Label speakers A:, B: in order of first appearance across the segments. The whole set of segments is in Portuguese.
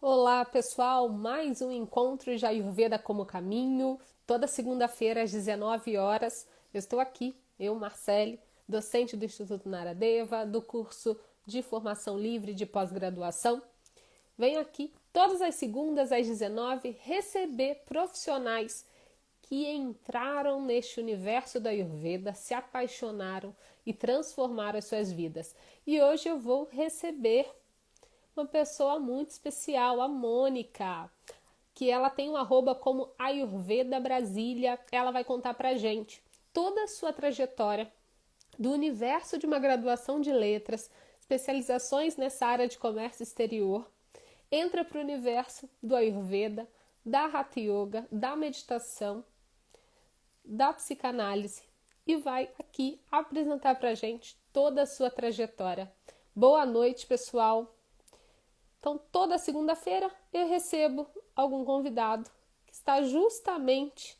A: Olá, pessoal! Mais um encontro de Ayurveda como caminho. Toda segunda-feira às 19 horas. Eu estou aqui, eu, Marcele, docente do Instituto Naradeva, do curso de formação livre de pós-graduação. Venho aqui todas as segundas às 19 receber profissionais que entraram neste universo da Ayurveda, se apaixonaram e transformaram as suas vidas. E hoje eu vou receber uma pessoa muito especial, a Mônica, que ela tem um arroba como Ayurveda Brasília. Ela vai contar pra gente toda a sua trajetória do universo de uma graduação de letras, especializações nessa área de comércio exterior, entra para o universo do Ayurveda, da Hatha Yoga, da meditação, da psicanálise e vai aqui apresentar pra gente toda a sua trajetória. Boa noite, pessoal! Então, toda segunda-feira eu recebo algum convidado que está justamente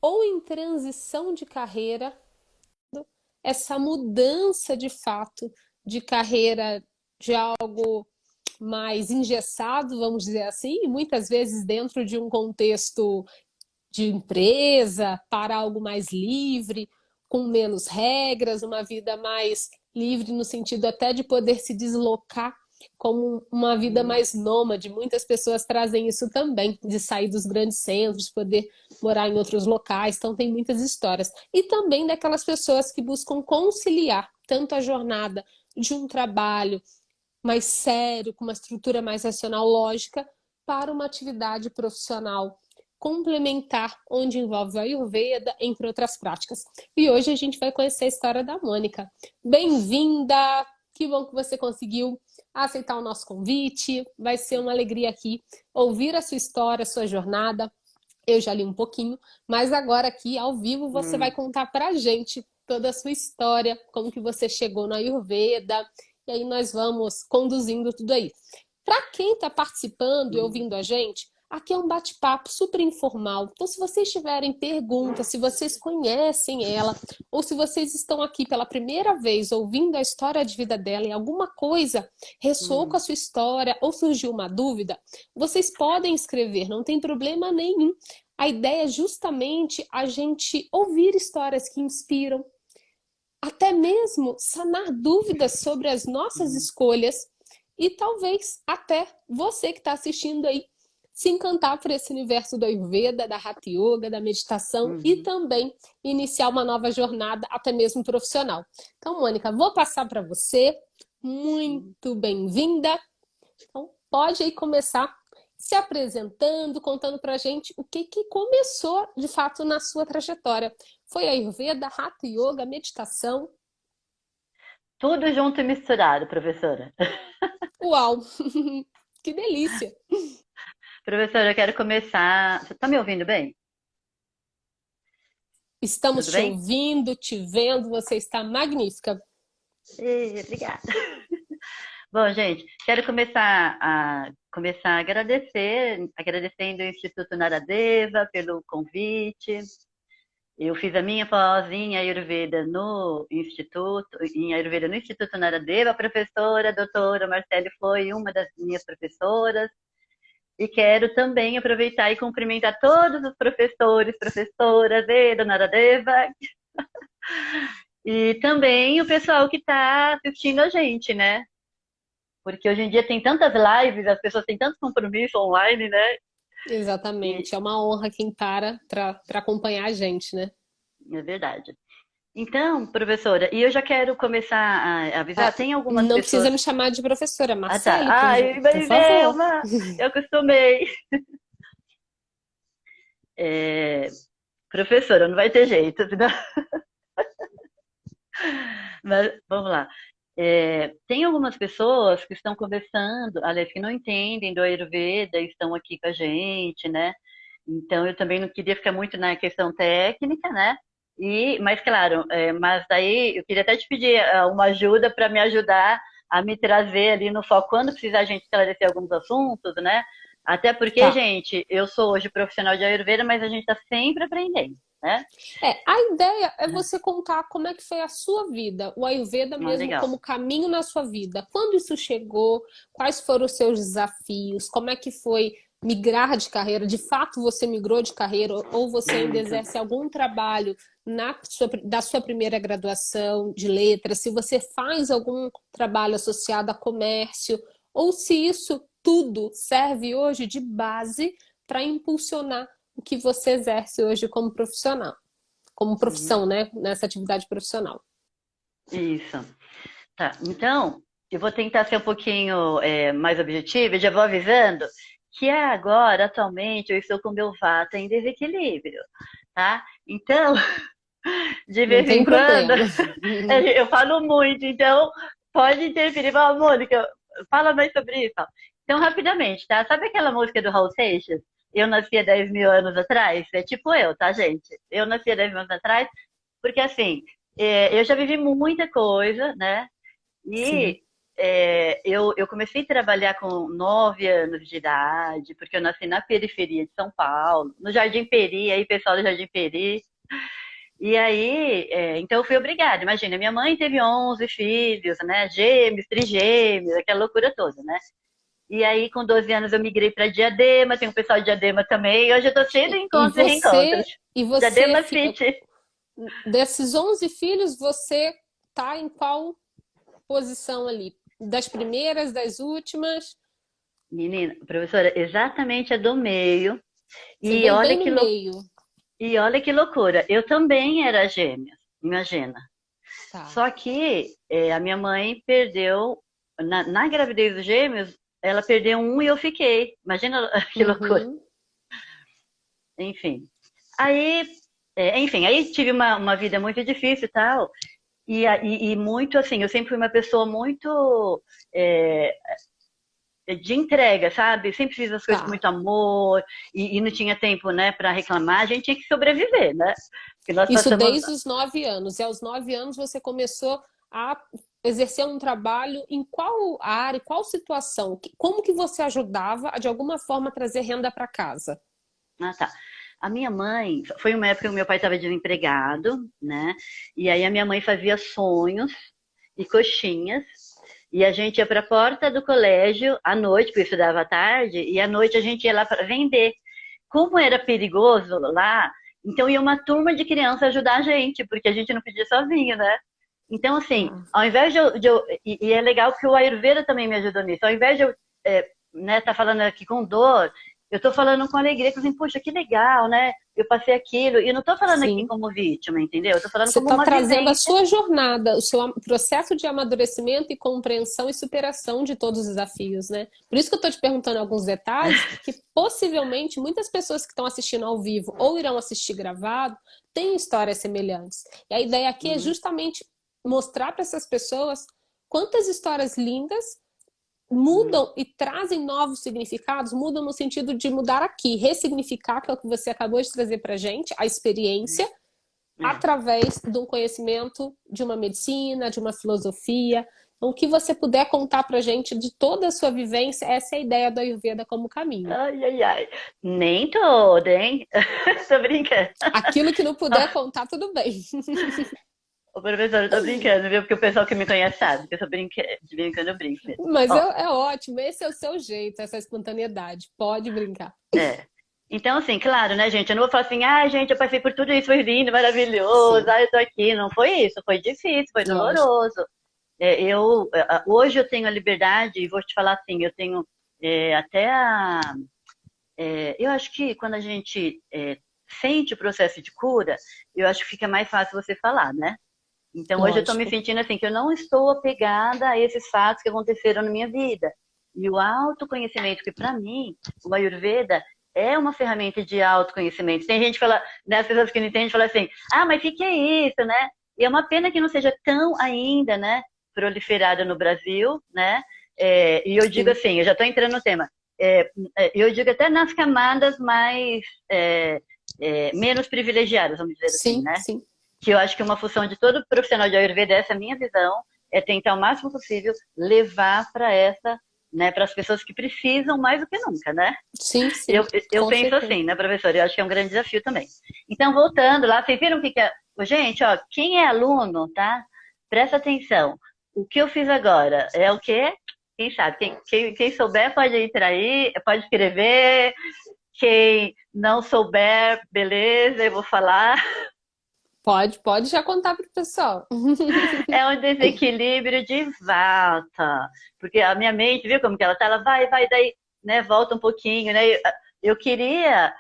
A: ou em transição de carreira, essa mudança de fato de carreira de algo mais engessado, vamos dizer assim, e muitas vezes dentro de um contexto de empresa para algo mais livre, com menos regras, uma vida mais livre no sentido até de poder se deslocar como uma vida mais nômade. Muitas pessoas trazem isso também, de sair dos grandes centros, poder morar em outros locais. Então tem muitas histórias. E também daquelas pessoas que buscam conciliar tanto a jornada de um trabalho mais sério, com uma estrutura mais racional, lógica, para uma atividade profissional complementar, onde envolve a Ayurveda, entre outras práticas. E hoje a gente vai conhecer a história da Mônica. Bem-vinda! Que bom que você conseguiu aceitar o nosso convite. Vai ser uma alegria aqui ouvir a sua história, a sua jornada. Eu já li um pouquinho, mas agora aqui, ao vivo, você vai contar pra gente toda a sua história, como que você chegou na Ayurveda, e aí nós vamos conduzindo tudo aí. Para quem está participando e ouvindo a gente, aqui é um bate-papo super informal. Então, se vocês tiverem perguntas, se vocês conhecem ela, ou se vocês estão aqui pela primeira vez ouvindo a história de vida dela e alguma coisa ressoou com a sua história ou surgiu uma dúvida, vocês podem escrever, não tem problema nenhum. A ideia é justamente a gente ouvir histórias que inspiram, até mesmo sanar dúvidas sobre as nossas escolhas e talvez até você que está assistindo aí se encantar por esse universo do Ayurveda, da Hatha Yoga, da meditação e também iniciar uma nova jornada, até mesmo profissional. Então, Mônica, vou passar para você. Muito bem-vinda. Então, pode aí começar se apresentando, contando pra gente o que que começou de fato na sua trajetória. Foi a Ayurveda, Hatha Yoga, meditação?
B: Tudo junto e misturado, professora.
A: Uau! Que delícia!
B: Professora, eu quero começar. Você está me ouvindo bem?
A: Estamos
B: Tudo
A: te
B: bem?
A: ouvindo, te vendo, você está magnífica.
B: Obrigada. Bom, gente, quero começar a agradecer, agradecendo o Instituto Naradeva pelo convite. Eu fiz a minha pós em Ayurveda no Instituto Naradeva. A professora, a doutora Marcele, foi uma das minhas professoras. E quero também aproveitar e cumprimentar todos os professores, professoras e Dona Aradeva. E também o pessoal que está assistindo a gente, né? Porque hoje em dia tem tantas lives, as pessoas têm tantos compromissos online, né? E
A: Exatamente, é uma honra quem para acompanhar a gente, né?
B: é verdade. Então, professora, e eu já quero começar a avisar,
A: Ah,
B: tem algumas
A: não precisa
B: pessoas.
A: me chamar de professora,
B: Ah, tá.
A: Marcele,
B: Ai,
A: por
B: mas é
A: favor.
B: uma. Eu acostumei. É, professora, não vai ter jeito, senão. Mas vamos lá. Tem algumas pessoas que estão começando, aliás, que não entendem do Ayurveda e estão aqui com a gente, né? Então eu também não queria ficar muito na questão técnica, né? Mas claro, mas daí eu queria até te pedir uma ajuda para me ajudar a me trazer ali no foco quando precisar a gente esclarecer alguns assuntos, né? Até porque,
A: Tá.
B: gente, eu sou hoje profissional de Ayurveda, mas a gente está sempre aprendendo. né?
A: A ideia é você contar como é que foi a sua vida, o Ayurveda mesmo
B: Legal.
A: como caminho na sua vida. Quando isso chegou, quais foram os seus desafios, como é que foi migrar de carreira? De fato, você migrou de carreira ou você ainda
B: Muito.
A: exerce algum trabalho da sua primeira graduação de letras? Se você faz algum trabalho associado a comércio, ou se isso tudo serve hoje de base para impulsionar o que você exerce hoje como profissional, como
B: Uhum.
A: profissão, né? Nessa atividade profissional.
B: Isso. Tá. Então, eu vou tentar ser um pouquinho mais objetiva e já vou avisando que agora, atualmente, eu estou com meu vata em desequilíbrio, tá? Então, de
A: Não
B: vez
A: tem
B: em quando,
A: problema.
B: eu falo muito, então pode interferir. Fala, Mônica, fala mais sobre isso. Então, rapidamente, tá? Sabe aquela música do Raul Seixas? Eu nasci há 10 mil anos atrás? É tipo eu, tá, gente? Eu nasci há 10 mil anos atrás, porque assim, eu já vivi muita coisa, né?
A: Sim.
B: E eu comecei a trabalhar com 9 anos de idade, porque eu nasci na periferia de São Paulo, no Jardim Peri, aí pessoal do Jardim Peri. E aí, então eu fui obrigada. Imagina, minha mãe teve 11 filhos, né? Gêmeos, trigêmeos, aquela loucura toda, né? E aí, com 12 anos, eu migrei para Diadema, tem um pessoal de Diadema também. E hoje eu tô cheia de
A: E
B: encontros e
A: você,
B: reencontros.
A: e você,
B: Diadema City.
A: desses 11 filhos, você tá em qual posição ali? Das primeiras, das últimas?
B: Menina, professora, exatamente a do meio.
A: Você
B: E
A: veio
B: olha
A: bem
B: que
A: no meio.
B: E olha que loucura, eu também era gêmea, imagina.
A: Tá.
B: Só que a minha mãe perdeu, na gravidez dos gêmeos, ela perdeu um e eu fiquei. Imagina que loucura.
A: Uhum.
B: Enfim. Aí, enfim, aí tive uma vida muito difícil e tal. E muito assim, eu sempre fui uma pessoa muito é, de entrega, sabe? Sempre fiz as coisas com
A: Tá.
B: muito amor e não tinha tempo, né, para reclamar. A gente tinha que sobreviver, né? Porque nós
A: Isso
B: passamos.
A: desde os 9 anos. E aos 9 anos você começou a exercer um trabalho em qual área, qual situação? Como que você ajudava a, de alguma forma, trazer renda para casa?
B: Ah, tá. A minha mãe, foi uma época que o meu pai estava desempregado, né? E aí a minha mãe fazia sonhos e coxinhas. E a gente ia para a porta do colégio à noite, porque eu estudava à tarde, e à noite a gente ia lá para vender. Como era perigoso lá, então ia uma turma de crianças ajudar a gente, porque a gente não podia sozinho, né? Então, assim,
A: Ah,
B: ao invés e é legal que o Ayurveda também me ajudou nisso, ao invés de eu né, tá falando aqui com dor, eu tô falando com alegria, que assim, poxa, que legal, né? Eu passei aquilo, e eu não tô falando aqui
A: sim.
B: como vítima, entendeu? Eu tô falando
A: Você
B: como
A: está
B: uma
A: trazendo a
B: vivência.
A: sua jornada, o seu processo de amadurecimento e compreensão e superação de todos os desafios, né? Por isso que eu estou te perguntando alguns detalhes, porque possivelmente muitas pessoas que estão assistindo ao vivo ou irão assistir gravado têm histórias semelhantes. E a ideia aqui é
B: Uhum,
A: justamente mostrar para essas pessoas quantas histórias lindas
B: uhum,
A: mudam e trazem novos significados, mudam no sentido de mudar aqui, ressignificar, que é o que você acabou de trazer para gente, a experiência
B: é.
A: através de um conhecimento de uma medicina, de uma filosofia. Então, o que você puder contar para a gente de toda a sua vivência, essa é a ideia do Ayurveda como caminho.
B: Ai, ai, ai. Nem toda, hein? Tô brincando.
A: Aquilo que não puder contar, tudo bem.
B: Ô, professor, eu tô brincando, viu? Porque o pessoal que me conhece sabe que eu sou brincando, eu brinco mesmo.
A: Mas
B: Ó,
A: é ótimo, esse é o seu jeito, essa espontaneidade. Pode brincar.
B: é. Então, assim, claro, né, gente? Eu não vou falar assim, ah, gente, eu passei por tudo isso, foi lindo, maravilhoso,
A: Sim,
B: ah, eu tô aqui. Não foi isso, foi difícil, foi
A: lógico.
B: doloroso. Hoje eu tenho a liberdade, e vou te falar assim, eu tenho até a. Eu acho que quando a gente sente o processo de cura, eu acho que fica mais fácil você falar, né? Então hoje eu estou me
A: Lógico.
B: sentindo assim, que eu não estou apegada a esses fatos que aconteceram na minha vida. E o autoconhecimento, que para mim, o Ayurveda é uma ferramenta de autoconhecimento. Tem gente que fala, né, as pessoas que não entendem, falam assim, ah, mas o que é isso, né? E é uma pena que não seja tão ainda, né, proliferada no Brasil, né? E eu digo
A: Sim,
B: assim, eu já estou entrando no tema, eu digo até nas camadas mais menos privilegiadas, vamos dizer assim,
A: sim,
B: né?
A: sim.
B: Que eu acho que uma função de todo profissional de Ayurveda, essa é a minha visão, é tentar o máximo possível levar para essa né, para as pessoas que precisam mais do que nunca, né?
A: Sim, sim,
B: Eu
A: com
B: penso
A: certeza.
B: assim, né, professora? Eu acho que é um grande desafio também. Então, voltando lá, vocês viram o que é. Ô, gente, ó, quem é aluno, tá? Presta atenção. O que eu fiz agora é o quê? Quem sabe? Quem souber pode entrar aí, pode escrever. Quem não souber, beleza, eu vou falar.
A: Pode já contar pro pessoal.
B: É um desequilíbrio de volta. Porque a minha mente, viu como que ela tá? Ela vai, daí, né, volta um pouquinho, né? Eu queria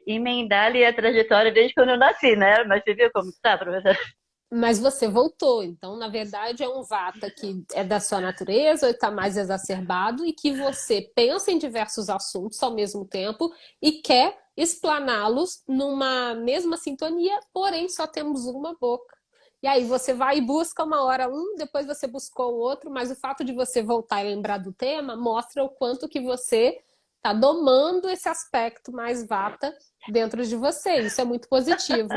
B: emendar ali a trajetória desde quando eu nasci, né? Mas você viu como tá, professora?
A: Mas você voltou, então, na verdade, é um vata que é da sua natureza, ou está mais exacerbado, e que você pensa em diversos assuntos ao mesmo tempo e quer explaná-los numa mesma sintonia, porém só temos uma boca. E aí você vai e busca uma hora um, depois você buscou o outro, mas o fato de você voltar e lembrar do tema mostra o quanto que você está domando esse aspecto mais vata dentro de você. Isso é muito positivo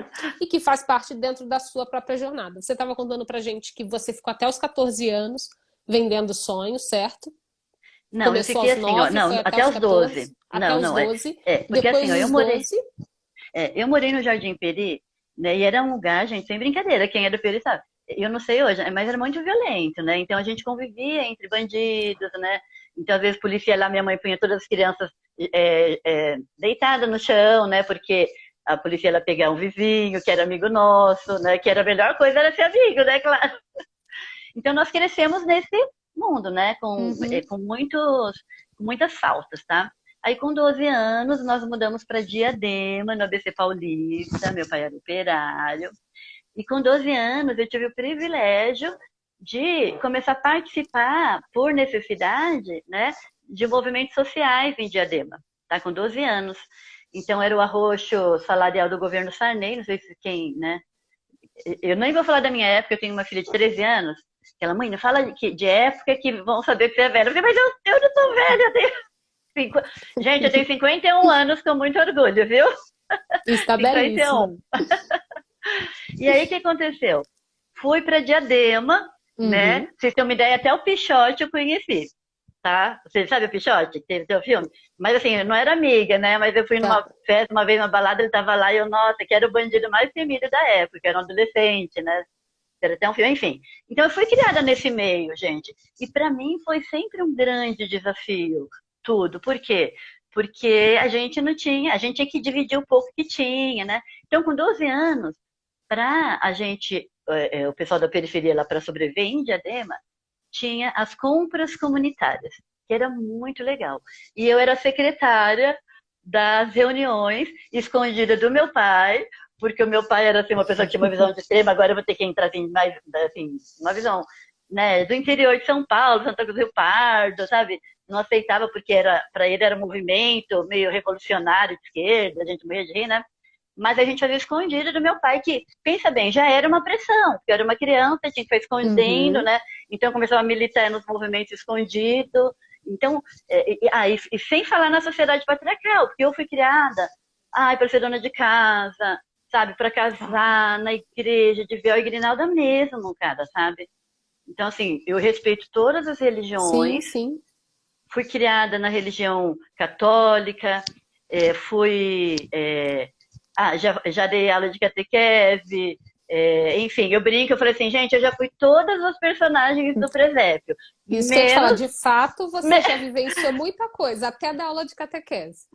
A: e que faz parte dentro da sua própria jornada. Você estava contando pra gente que você ficou até os 14 anos vendendo sonhos, certo?
B: Não, eu
A: Começou
B: fiquei
A: aos
B: assim, ó,
A: 9,
B: não,
A: foi até
B: até
A: os
B: os 12.
A: 14, até
B: Não,
A: os
B: não,
A: 12.
B: porque
A: Depois
B: assim, ó,
A: dos 12,
B: eu morei no Jardim Peri, né, e era um lugar, gente, sem brincadeira, quem é do Peri sabe. Eu não sei hoje, mas era muito violento, né? Então a gente convivia entre bandidos, né? Então às vezes polícia lá, minha mãe punha todas as crianças deitadas no chão, né? Porque a polícia ela pegar um vizinho que era amigo nosso, né? Que era a melhor coisa era ser amigo, né? Claro. Então nós crescemos nesse mundo, né?
A: uhum.
B: Com muitas faltas, tá? Aí com 12 anos nós mudamos para Diadema, no ABC Paulista, meu pai era operário. E com 12 anos eu tive o privilégio de começar a participar por necessidade, né, de movimentos sociais em Diadema, tá? Com 12 anos. Então era o arroxo salarial do governo Sarney, não sei se quem, né, eu nem vou falar da minha época, eu tenho uma filha de 13 anos. Aquela mãe, não fala de época que vão saber que você é velha. Eu falei, mas eu não sou velha, eu tenho Gente, eu tenho 51 anos com muito orgulho, viu?
A: Está
B: 51.
A: belíssima.
B: E aí, o que aconteceu? Fui para Diadema, né?
A: Uhum.
B: Pra vocês terem uma ideia, até o Pichote eu conheci, tá? Você sabe o Pichote, que teve seu filme? Mas assim, eu não era amiga, né? Mas eu fui
A: Tá.
B: numa festa, uma vez numa balada, ele tava lá e eu, nossa, que era o bandido mais temido da época, era um adolescente, né? Era até um filme, enfim. Então eu fui criada nesse meio, gente. E para mim foi sempre um grande desafio, tudo. Por quê? Porque a gente não tinha, a gente tinha que dividir o pouco que tinha, né? Então, com 12 anos, para a gente, o pessoal da periferia lá para sobreviver em Diadema, tinha as compras comunitárias, que era muito legal. E eu era secretária das reuniões, escondida do meu pai, porque o meu pai era assim, uma pessoa que tinha uma visão de extrema, agora eu vou ter que entrar assim, mais, assim, uma visão, né, do interior de São Paulo, Santa Cruz do Rio Pardo, sabe? Não aceitava porque era para ele era um movimento meio revolucionário de esquerda, a gente morria de rir, né? Mas a gente fazia escondido do meu pai, que, pensa bem, já era uma pressão, porque eu era uma criança, tinha que ficar escondendo,
A: Uhum.
B: né? Então eu começava a militar nos movimentos escondidos. Então, e sem falar na sociedade patriarcal, porque eu fui criada, para ser dona de casa, sabe, para casar na igreja, de véu e grinalda mesmo, cara, sabe? Então, assim, eu respeito todas as
A: Sim,
B: religiões,
A: sim.
B: fui criada na religião católica, fui. Já dei aula de catequese, enfim, eu brinco, eu falei assim, gente, eu já fui todas os personagens do presépio,
A: Isso que eu ia te falar,
B: menos.
A: de fato, você já vivenciou muita coisa, até da aula de catequese.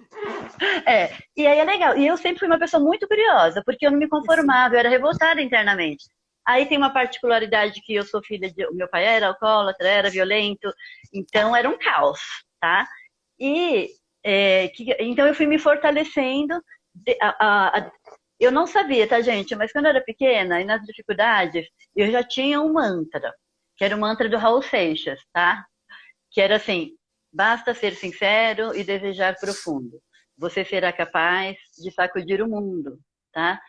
B: E aí é legal. E eu sempre fui uma pessoa muito curiosa, porque eu não me
A: Sim.
B: conformava, eu era revoltada internamente. Aí tem uma particularidade que eu sou filha de. O meu pai era alcoólatra, era violento, então era um caos, tá? E então eu fui me fortalecendo. de- a- a- eu não sabia, tá, gente? Mas quando eu era pequena e nas dificuldades, eu já tinha um mantra, que era o mantra do Raul Seixas, tá? Que era assim: basta ser sincero e desejar profundo. Você será capaz de sacudir o mundo, tá?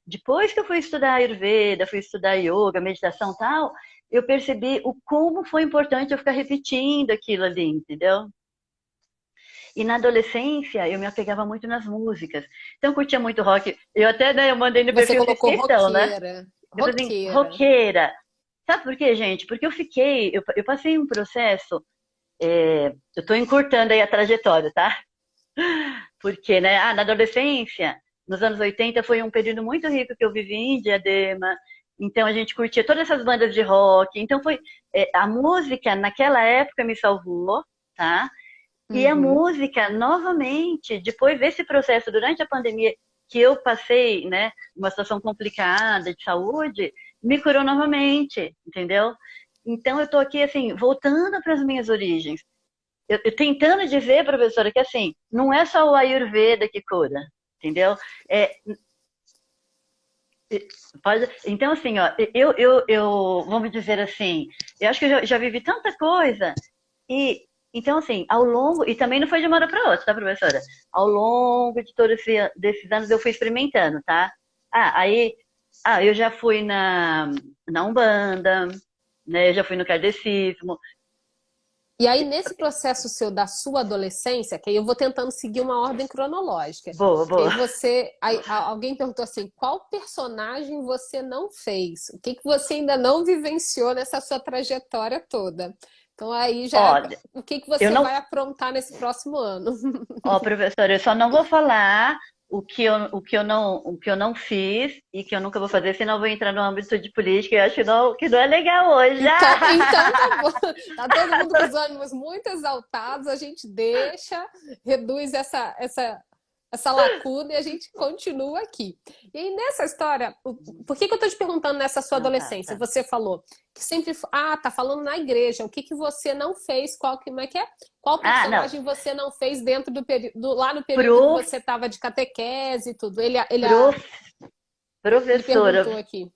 B: Depois que eu fui estudar Ayurveda, fui estudar yoga, meditação e tal, eu percebi o como foi importante eu ficar repetindo aquilo ali, entendeu? E na adolescência eu me apegava muito nas músicas. Então eu curtia muito rock. Eu até, né, eu mandei no
A: Você
B: perfil, eu fiz
A: colocou
B: questão, né?
A: roqueira.
B: Eu falei assim,
A: Roqueira.
B: roqueira. Sabe por quê, gente? Porque eu passei um processo. eu estou encurtando aí a trajetória, tá? Porque, né, na adolescência, nos anos 80, foi um período muito rico que eu vivi em Diadema. Então a gente curtia todas essas bandas de rock. Então a música naquela época me salvou, tá? E a
A: Uhum.
B: música, novamente, depois desse processo, durante a pandemia, que eu passei, né, uma situação complicada de saúde, me curou novamente, entendeu? Então eu tô aqui, assim, voltando para as minhas origens. Eu tentando dizer, professora, que assim, não é só o Ayurveda que cura, entendeu? É, então, assim, ó, vamos dizer assim, eu acho que eu já vivi tanta coisa, e então, assim, ao longo, e também não foi de uma hora para outra, tá, professora? Ao longo de todos desses anos eu fui experimentando, tá? Aí, eu já fui na Umbanda, né? Eu já fui no kardecismo.
A: E aí, nesse processo seu da sua adolescência, que aí eu vou tentando seguir uma ordem cronológica.
B: Boa,
A: Que aí
B: boa.
A: alguém perguntou assim, qual personagem você não fez? O que você ainda não vivenciou nessa sua trajetória toda? Então aí já é
B: Olha,
A: o que
B: eu
A: você
B: não,
A: vai aprontar nesse próximo ano.
B: ó, professora, eu só não vou falar o que eu não fiz e que eu nunca vou fazer, senão eu vou entrar no âmbito de política e eu acho que não é legal hoje.
A: Então tá bom. Tá todo mundo com os ânimos muito exaltados, a gente deixa, reduz essa lacuna e a gente continua aqui. E aí, nessa história, por que eu tô te perguntando nessa sua
B: Ah, tá,
A: adolescência?
B: tá.
A: Você falou que sempre. Tá falando na igreja. O que você não fez? Como é que é? Qual
B: Não.
A: personagem você não fez dentro do período, lá no período que
B: Prof,
A: você estava de catequese e tudo?
B: prof,
A: Ele
B: professora.
A: perguntou aqui.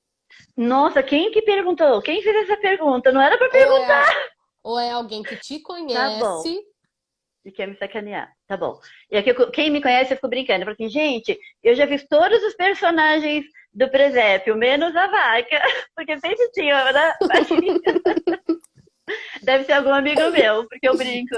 B: Nossa, quem que perguntou? Quem fez essa pergunta? Não era para
A: Ou
B: perguntar.
A: é, ou é alguém que te
B: Tá bom.
A: conhece.
B: E quer me sacanear. Tá bom. E aqui, quem me conhece, eu fico brincando. Eu falo assim, gente, eu já vi todos os personagens do presépio, menos a vaca. Porque sempre tinha, né? Deve ser algum amigo meu, porque eu brinco.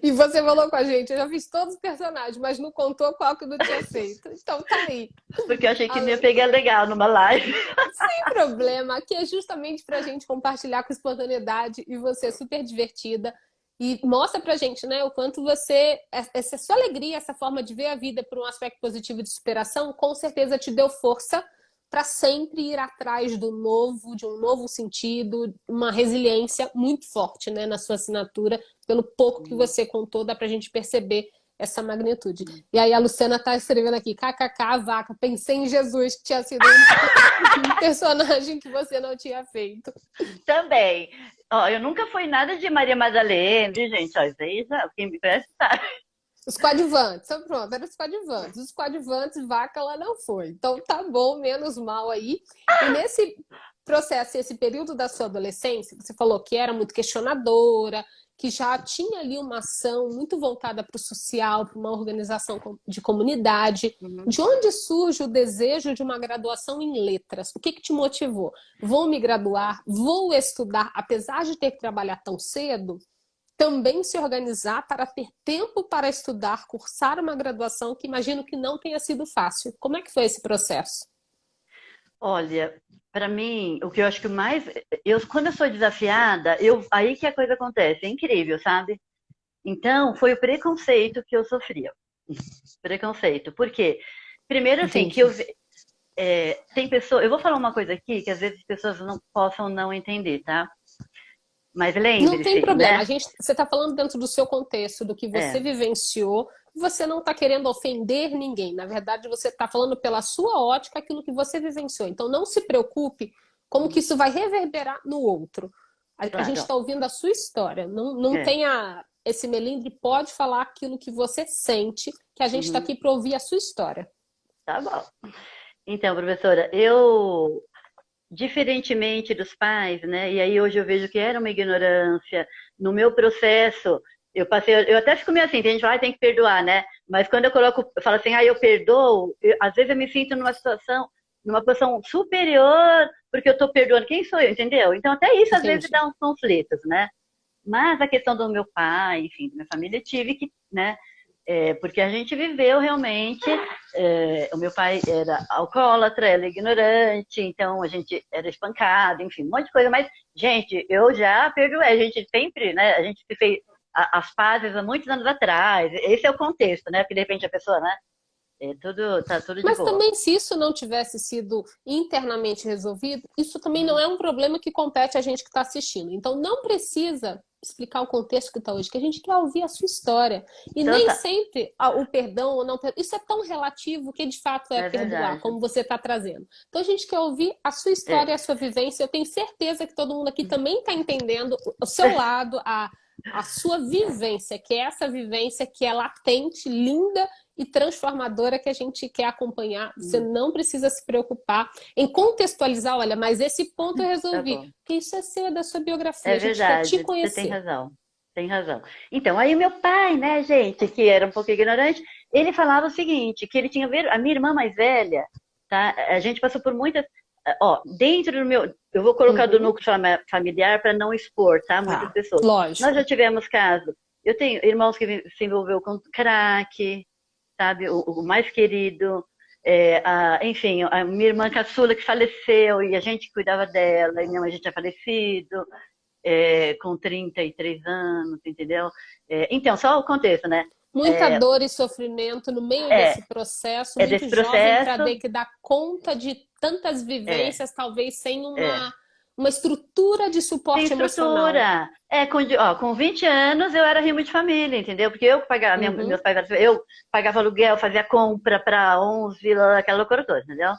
A: E você falou com a gente, eu já fiz todos os personagens, mas não contou qual que não tinha feito. Então tá aí.
B: Porque eu achei que não ia pegar legal numa live.
A: Sem problema, aqui é justamente pra gente compartilhar com espontaneidade e você é super divertida. E mostra pra gente, né, o quanto essa sua alegria, essa forma de ver a vida por um aspecto positivo de superação, com certeza te deu força para sempre ir atrás do novo, de um novo sentido, uma resiliência muito forte, né, na sua assinatura. Pelo pouco que você contou, dá pra gente perceber essa magnitude. E aí a Luciana tá escrevendo aqui, kkk, a vaca, pensei em Jesus, que tinha sido um personagem que você não tinha feito.
B: Também. Ó, eu nunca fui nada de Maria Madalena, viu, gente? Ó, isso aí já, quem me conhece sabe.
A: Os coadjuvantes, então pronto, eram os coadjuvantes. Os coadjuvantes, vaca, ela não foi. Então tá bom, menos mal aí. E nesse processo, esse período da sua adolescência, você falou que era muito questionadora, que já tinha ali uma ação muito voltada para o social, para uma organização de comunidade.
B: Uhum.
A: De onde surge o desejo de uma graduação em letras? O que te motivou? Vou me graduar, vou estudar, apesar de ter que trabalhar tão cedo? Também se organizar para ter tempo para estudar, cursar uma graduação que imagino que não tenha sido fácil. Como é que foi esse processo?
B: Olha, para mim, o que eu acho que mais. Quando eu sou desafiada, aí que a coisa acontece. É incrível, sabe? Então, foi o preconceito que eu sofria. Preconceito. Por quê? Primeiro, assim,
A: Entendi.
B: tem pessoas. Eu vou falar uma coisa aqui que às vezes as pessoas não possam não entender, tá? Mas
A: Não tem
B: lembre-se,
A: problema.
B: né?
A: Você está falando dentro do seu contexto, do que você
B: É,
A: vivenciou. Você não está querendo ofender ninguém. Na verdade, você está falando pela sua ótica aquilo que você vivenciou. Então, não se preocupe como que isso vai reverberar no outro. A gente
B: claro.
A: está ouvindo a sua história. Não
B: É.
A: tenha esse melindre. Pode falar aquilo que você sente, que a gente está
B: Uhum,
A: aqui para ouvir a sua história.
B: tá bom. Então, professora, eu, diferentemente dos pais, né? E aí hoje eu vejo que era uma ignorância. No meu processo, eu até fico meio assim, tem gente que fala, tem que perdoar, né? Mas quando eu falo assim, eu perdoo, às vezes eu me sinto numa posição superior, porque eu tô perdoando. Quem sou eu, entendeu? Então até isso às vezes
A: Entendi.
B: dá uns conflitos, né? Mas a questão do meu pai, enfim, da minha família, eu tive que, né? Porque a gente viveu realmente. O meu pai era alcoólatra, era ignorante, então a gente era espancado, enfim, um monte de coisa. Mas, gente, eu já perdoei. A gente sempre, né? A gente se fez. as fases há muitos anos atrás. Esse é o contexto, né? Porque de repente a pessoa, né? Tá tudo de
A: Mas
B: boa.
A: também, se isso não tivesse sido internamente resolvido, isso também não é um problema que compete a gente que está assistindo. Então, não precisa explicar o contexto que está hoje, que a gente quer ouvir a sua história. E
B: Então
A: nem
B: tá,
A: sempre o perdão ou não perdão, isso é tão relativo que de fato é
B: é
A: perdoar,
B: verdade.
A: como você está trazendo. Então, a gente quer ouvir a sua história
B: É.
A: e a sua vivência. Eu tenho certeza que todo mundo aqui também está entendendo o seu lado, a sua vivência, que é essa vivência que é latente, linda e transformadora que a gente quer acompanhar. Você não precisa se preocupar em contextualizar, olha, mas esse ponto eu
B: Tá
A: resolvi,
B: bom.
A: porque isso é seu, é da sua biografia,
B: É
A: a gente quer te
B: verdade, você tem
A: conhecer.
B: razão. Tem razão. Então, aí meu pai, né, gente, que era um pouco ignorante, ele falava o seguinte, que ele tinha ver a minha irmã mais velha, tá? A gente passou por muitas, ó, dentro do meu, eu vou colocar do
A: Uhum.
B: núcleo familiar para não expor, tá? Muitas
A: Tá,
B: pessoas. Nós já
A: lógico.
B: tivemos caso. Eu tenho irmãos que se envolveu com crack, sabe? O mais querido, enfim, a minha irmã caçula que faleceu e a gente cuidava dela, e minha mãe já tinha falecido com 33 anos, entendeu? Então, só o contexto, né?
A: Muita
B: É,
A: dor e sofrimento no meio
B: é,
A: desse processo,
B: é
A: muito
B: desse
A: jovem para
B: processo,
A: ter que dar conta de tantas
B: é,
A: vivências, talvez sem
B: é.
A: uma estrutura de
B: Sem
A: suporte emocional.
B: estrutura. Com 20 anos eu era rimo de família, entendeu? Porque eu pagava,
A: Uhum.
B: meus pais, eu pagava aluguel, fazia compra para 11, aquela loucura toda, entendeu?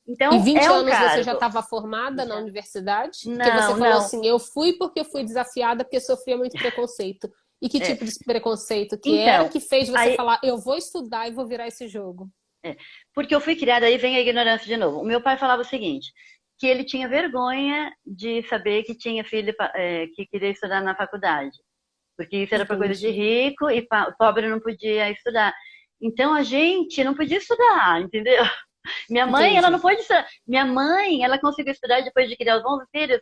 A: E
B: Então,
A: 20
B: é um
A: anos você já
B: cargo.
A: estava formada na universidade? Porque você
B: Não,
A: falou
B: não.
A: assim, eu fui porque eu fui desafiada, porque sofria muito preconceito. E que
B: É.
A: tipo de preconceito que era
B: Então,
A: que fez você
B: aí,
A: falar, eu vou estudar e vou virar esse jogo?
B: É, porque eu fui criada, aí vem a ignorância de novo. O meu pai falava o seguinte, que ele tinha vergonha de saber que tinha filho que queria estudar na faculdade, porque isso era para coisa de
A: Entendi.
B: rico e pobre não podia estudar. Então a gente não podia estudar, entendeu? Minha mãe, ela não
A: Entendi.
B: pôde estudar. Minha mãe, ela conseguiu estudar depois de criar os 11 filhos.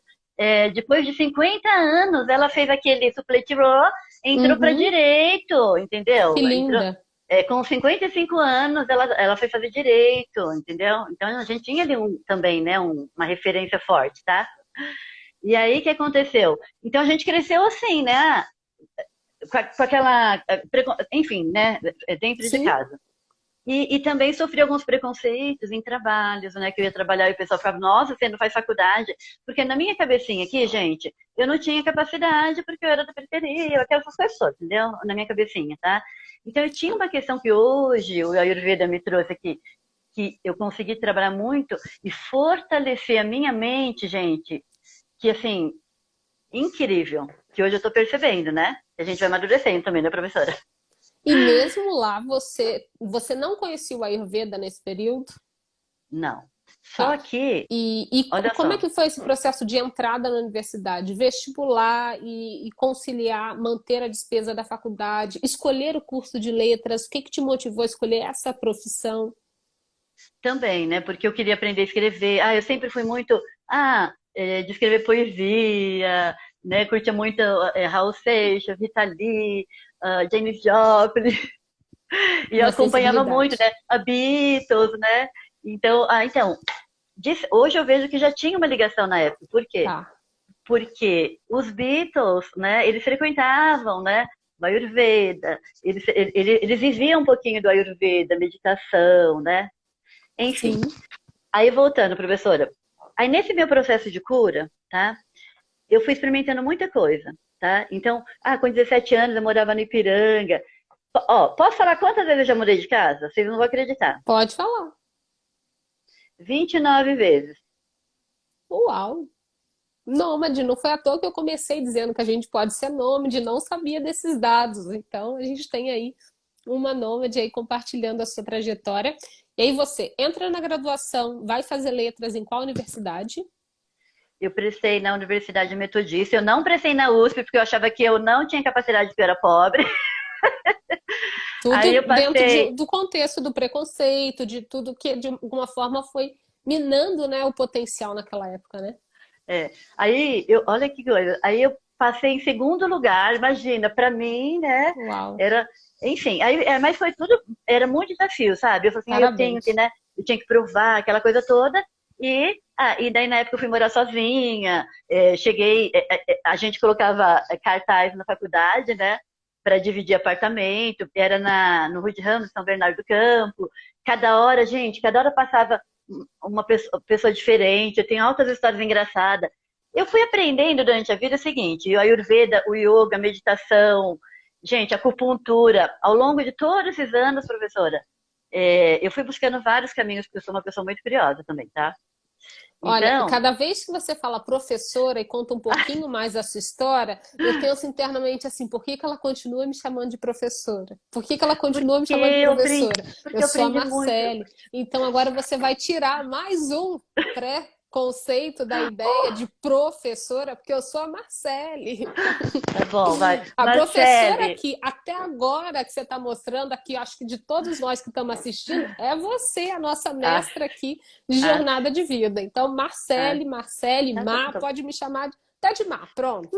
B: Depois de 50 anos, ela fez aquele supletivo, entrou para
A: Uhum.
B: direito,
A: Que
B: entendeu? Entrou,
A: linda.
B: com 55 anos, ela foi fazer direito, entendeu? Então a gente tinha ali também, né, uma referência forte, tá? E aí o que aconteceu? Então a gente cresceu assim, né? Com aquela, enfim, né? Dentro de
A: Sim.
B: casa. E também sofri alguns preconceitos em trabalhos, né? Que eu ia trabalhar e o pessoal falava, nossa, você não faz faculdade. Porque na minha cabecinha aqui, gente, eu não tinha capacidade porque eu era da periferia, aquelas coisas todas, entendeu? Na minha cabecinha, tá? Então eu tinha uma questão que hoje o Ayurveda me trouxe aqui, que eu consegui trabalhar muito e fortalecer a minha mente, gente, que assim, incrível, que hoje eu tô percebendo, né? A gente vai amadurecendo também, né, professora?
A: E mesmo lá, você não conhecia o Ayurveda nesse período?
B: Não. Só
A: Tá.
B: que,
A: E
B: olha
A: como é
B: só,
A: que foi esse processo de entrada na universidade? Vestibular e conciliar, manter a despesa da faculdade, escolher o curso de letras, o que que te motivou a escolher essa profissão?
B: também, né? Porque eu queria aprender a escrever. Eu sempre fui muito, de escrever poesia, né? Curtia muito Raul Seixas, Rita Lee, Janis Joplin, e eu
A: Uma
B: acompanhava muito,
A: sensibilidade.
B: né? A Beatles, né? Então, hoje eu vejo que já tinha uma ligação na época. Por quê?
A: Tá.
B: Porque os Beatles, né? Eles frequentavam, né? O Ayurveda, eles viviam um pouquinho do Ayurveda, meditação, né? Enfim,
A: Sim.
B: aí voltando, professora. Aí nesse meu processo de cura, tá? Eu fui experimentando muita coisa, tá? Então, com 17 anos eu morava no Ipiranga. Ó, posso falar quantas vezes eu já mudei de casa? Vocês não vão acreditar.
A: Pode falar.
B: 29 vezes.
A: Uau! Nômade, não foi à toa que eu comecei dizendo que a gente pode ser nômade, não sabia desses dados. Então, a gente tem aí uma nômade aí compartilhando a sua trajetória. E aí você entra na graduação, vai fazer letras em qual universidade?
B: Eu prestei na Universidade Metodista. Eu não prestei na USP porque eu achava que eu não tinha capacidade porque eu era pobre. Aí
A: Tudo
B: eu
A: dentro
B: passei.
A: do contexto do preconceito, de tudo que de alguma forma foi minando, né, o potencial naquela época, né?
B: Olha que coisa. Aí eu passei em segundo lugar. Imagina, para mim, né?
A: Uau,
B: Era, enfim. Mas foi tudo. Era muito desafio, sabe? Eu falei assim, eu tenho que,
A: parabéns.
B: né? Eu tinha que provar aquela coisa toda. E daí na época eu fui morar sozinha. Cheguei. A gente colocava cartaz na faculdade, né? para dividir apartamento, era no Rui de Ramos, São Bernardo do Campo. Cada hora, gente, cada hora passava uma pessoa diferente, eu tenho altas histórias engraçadas. Eu fui aprendendo durante a vida o seguinte, o Ayurveda, o yoga, a meditação, gente, a acupuntura, ao longo de todos esses anos, professora, eu fui buscando vários caminhos, porque eu sou uma pessoa muito curiosa também, tá?
A: Olha,
B: Então,
A: cada vez que você fala professora e conta um pouquinho mais da sua história, eu penso internamente assim, por que que ela continua me chamando de professora? Por que que ela continua me
B: porque
A: chamando de
B: eu aprendi,
A: professora?
B: porque
A: Eu
B: eu
A: sou a
B: aprendi muito.
A: Marcele. Então agora você vai tirar mais um pré-conceito da ideia de professora, porque eu sou a Marcele.
B: Tá bom, vai.
A: A professora
B: Marcele,
A: que até agora que você está mostrando aqui, acho que de todos nós que estamos assistindo, é você, a nossa
B: ah,
A: mestra aqui de
B: ah,
A: jornada de vida. Então,
B: ah,
A: Marcele,
B: tá bom,
A: Má,
B: tá bom.
A: pode me chamar até de Má, pronto.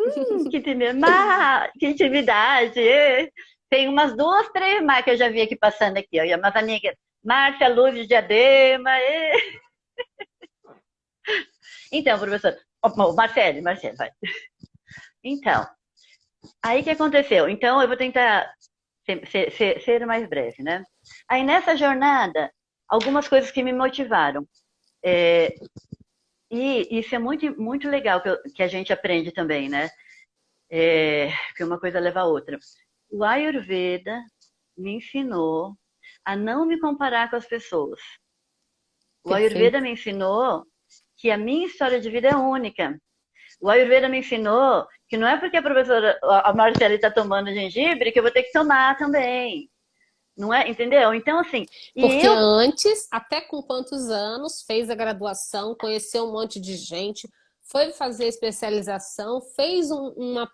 B: Que intimidade. Tem umas duas, três Mar que eu já vi aqui passando aqui, ó. E umas amigas, Márcia Luz de Diadema. Então, professor, Marcele, vai. Então, aí que aconteceu? Então, eu vou tentar ser mais breve, né? Aí nessa jornada, algumas coisas que me motivaram. É, e isso é muito, muito legal que a gente aprende também, né? Que uma coisa leva a outra. O Ayurveda me ensinou a não me comparar com as pessoas. O Ayurveda
A: Perfeito.
B: me ensinou que a minha história de vida é única. O Ayurveda me ensinou que não é porque a professora, a Marcela está tomando gengibre que eu vou ter que tomar também. Não é? Entendeu? Então, assim, e
A: Porque
B: eu.
A: antes, até com quantos anos, fez a graduação, conheceu um monte de gente, foi fazer especialização, fez uma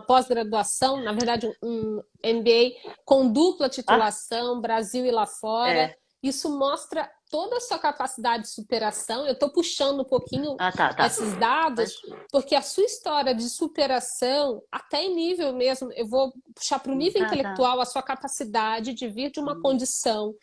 A: pós-graduação, na verdade um MBA com dupla
B: Ah,
A: titulação, Brasil e lá fora.
B: é.
A: Isso mostra toda a sua capacidade de superação. Eu estou puxando um pouquinho
B: Ah, tá.
A: esses dados, porque a sua história de superação, até em nível mesmo, eu vou puxar para o nível
B: Tá.
A: intelectual a sua capacidade de vir de uma condição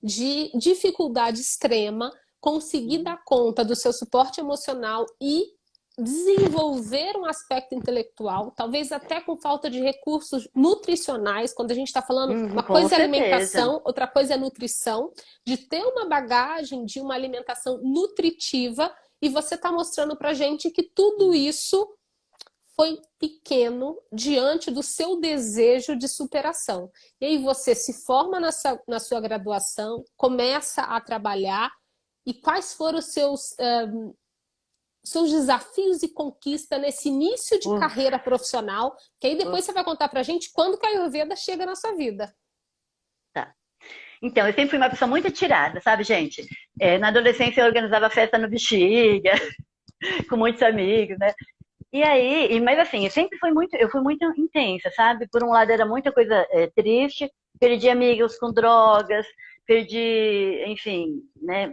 A: de dificuldade extrema, conseguir dar conta do seu suporte emocional e desenvolver um aspecto intelectual, talvez até com falta de recursos nutricionais, quando a gente está falando, uma
B: Com
A: coisa é
B: certeza.
A: alimentação, outra coisa é nutrição, de ter uma bagagem de uma alimentação nutritiva, e você está mostrando para gente que tudo isso foi pequeno diante do seu desejo de superação. E aí você se forma na sua graduação, começa a trabalhar, e quais foram os seus desafios e conquista nesse início de
B: Uh,
A: carreira profissional, que aí
B: uh,
A: depois você vai contar pra gente quando que a Ayurveda chega na sua vida.
B: tá. Então, eu sempre fui uma pessoa muito atirada, sabe, gente? Na adolescência eu organizava festa no Bexiga, com muitos amigos, né? E aí, mas assim, eu fui muito intensa, sabe? Por um lado era muita coisa triste, perdi amigos com drogas, perdi, enfim, né?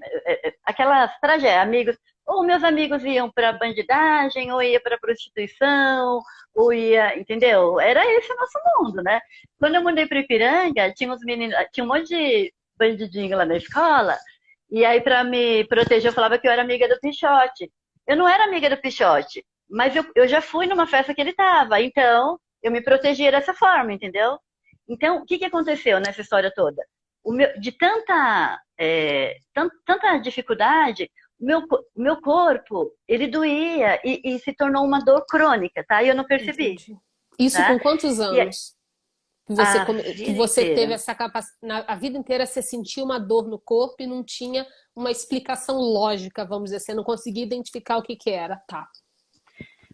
B: Aquelas tragédias, amigos, ou meus amigos iam para bandidagem, ou ia para prostituição, ou ia, entendeu? Era esse o nosso mundo, né? Quando eu mudei para Ipiranga, tinha uns meninos, tinha um monte de bandidinho lá na escola, e aí para me proteger eu falava que eu era amiga do Pichote. Eu não era amiga do Pichote, mas eu já fui numa festa que ele estava, então eu me protegia dessa forma, entendeu? Então, o que, que aconteceu nessa história toda? De tanta dificuldade, o meu corpo, ele doía e se tornou uma dor crônica, tá? E eu não percebi,
A: Entendi. Isso com
B: tá?
A: quantos
B: E
A: anos?
B: a
A: Que
B: vida
A: você teve
B: inteira.
A: essa capacidade, a vida inteira você sentiu uma dor no corpo e não tinha uma explicação lógica, vamos dizer, você não conseguia identificar o que que era, tá?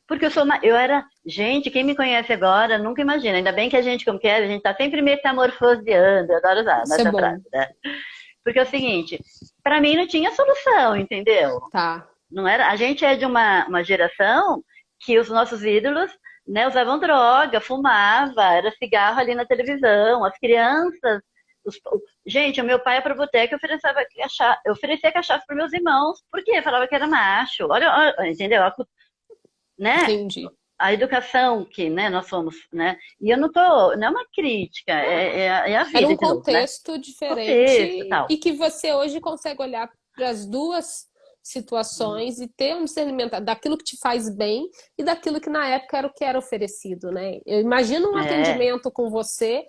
B: Porque eu era, gente, quem me conhece agora nunca imagina. Ainda bem que a gente, como que é, a gente tá sempre metamorfoseando, eu adoro usar
A: Isso é
B: essa
A: bom,
B: frase, né? Porque é o seguinte, para mim não tinha solução, entendeu?
A: tá?
B: Não era, a gente é de uma geração que os nossos ídolos, né, usavam droga, fumava, era cigarro ali na televisão, as crianças, gente, o meu pai ia pro boteco e oferecia cachaça para meus irmãos, porque falava que era macho. Olha, entendeu? Né?
A: Entendi.
B: A educação que, né, nós somos, né? E eu não tô, não é uma crítica, é a
A: Era
B: vida
A: um
B: de novo, né?
A: contexto
B: Contexto,
A: diferente
B: tal.
A: e que você hoje consegue olhar para as duas situações e ter um discernimento daquilo que te faz bem e daquilo que na época era o que era oferecido, né? Eu imagino um
B: É,
A: atendimento com você,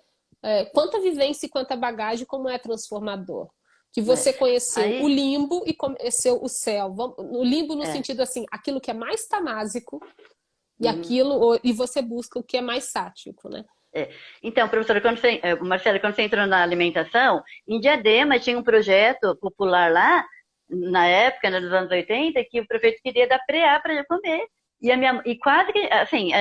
A: quanta vivência e quanta bagagem, como é transformador. Que
B: é.
A: você conheceu o
B: Aí,
A: limbo e conheceu o céu. O limbo no
B: é.
A: sentido assim, aquilo que é mais tamásico e
B: Uhum.
A: aquilo, e você busca o que é mais sático, né?
B: É. Então, professora, Marcela, quando você entrou na alimentação, em Diadema tinha um projeto popular lá, na época, né, dos anos 80, que o prefeito queria dar preá para eu comer. E quase que, assim,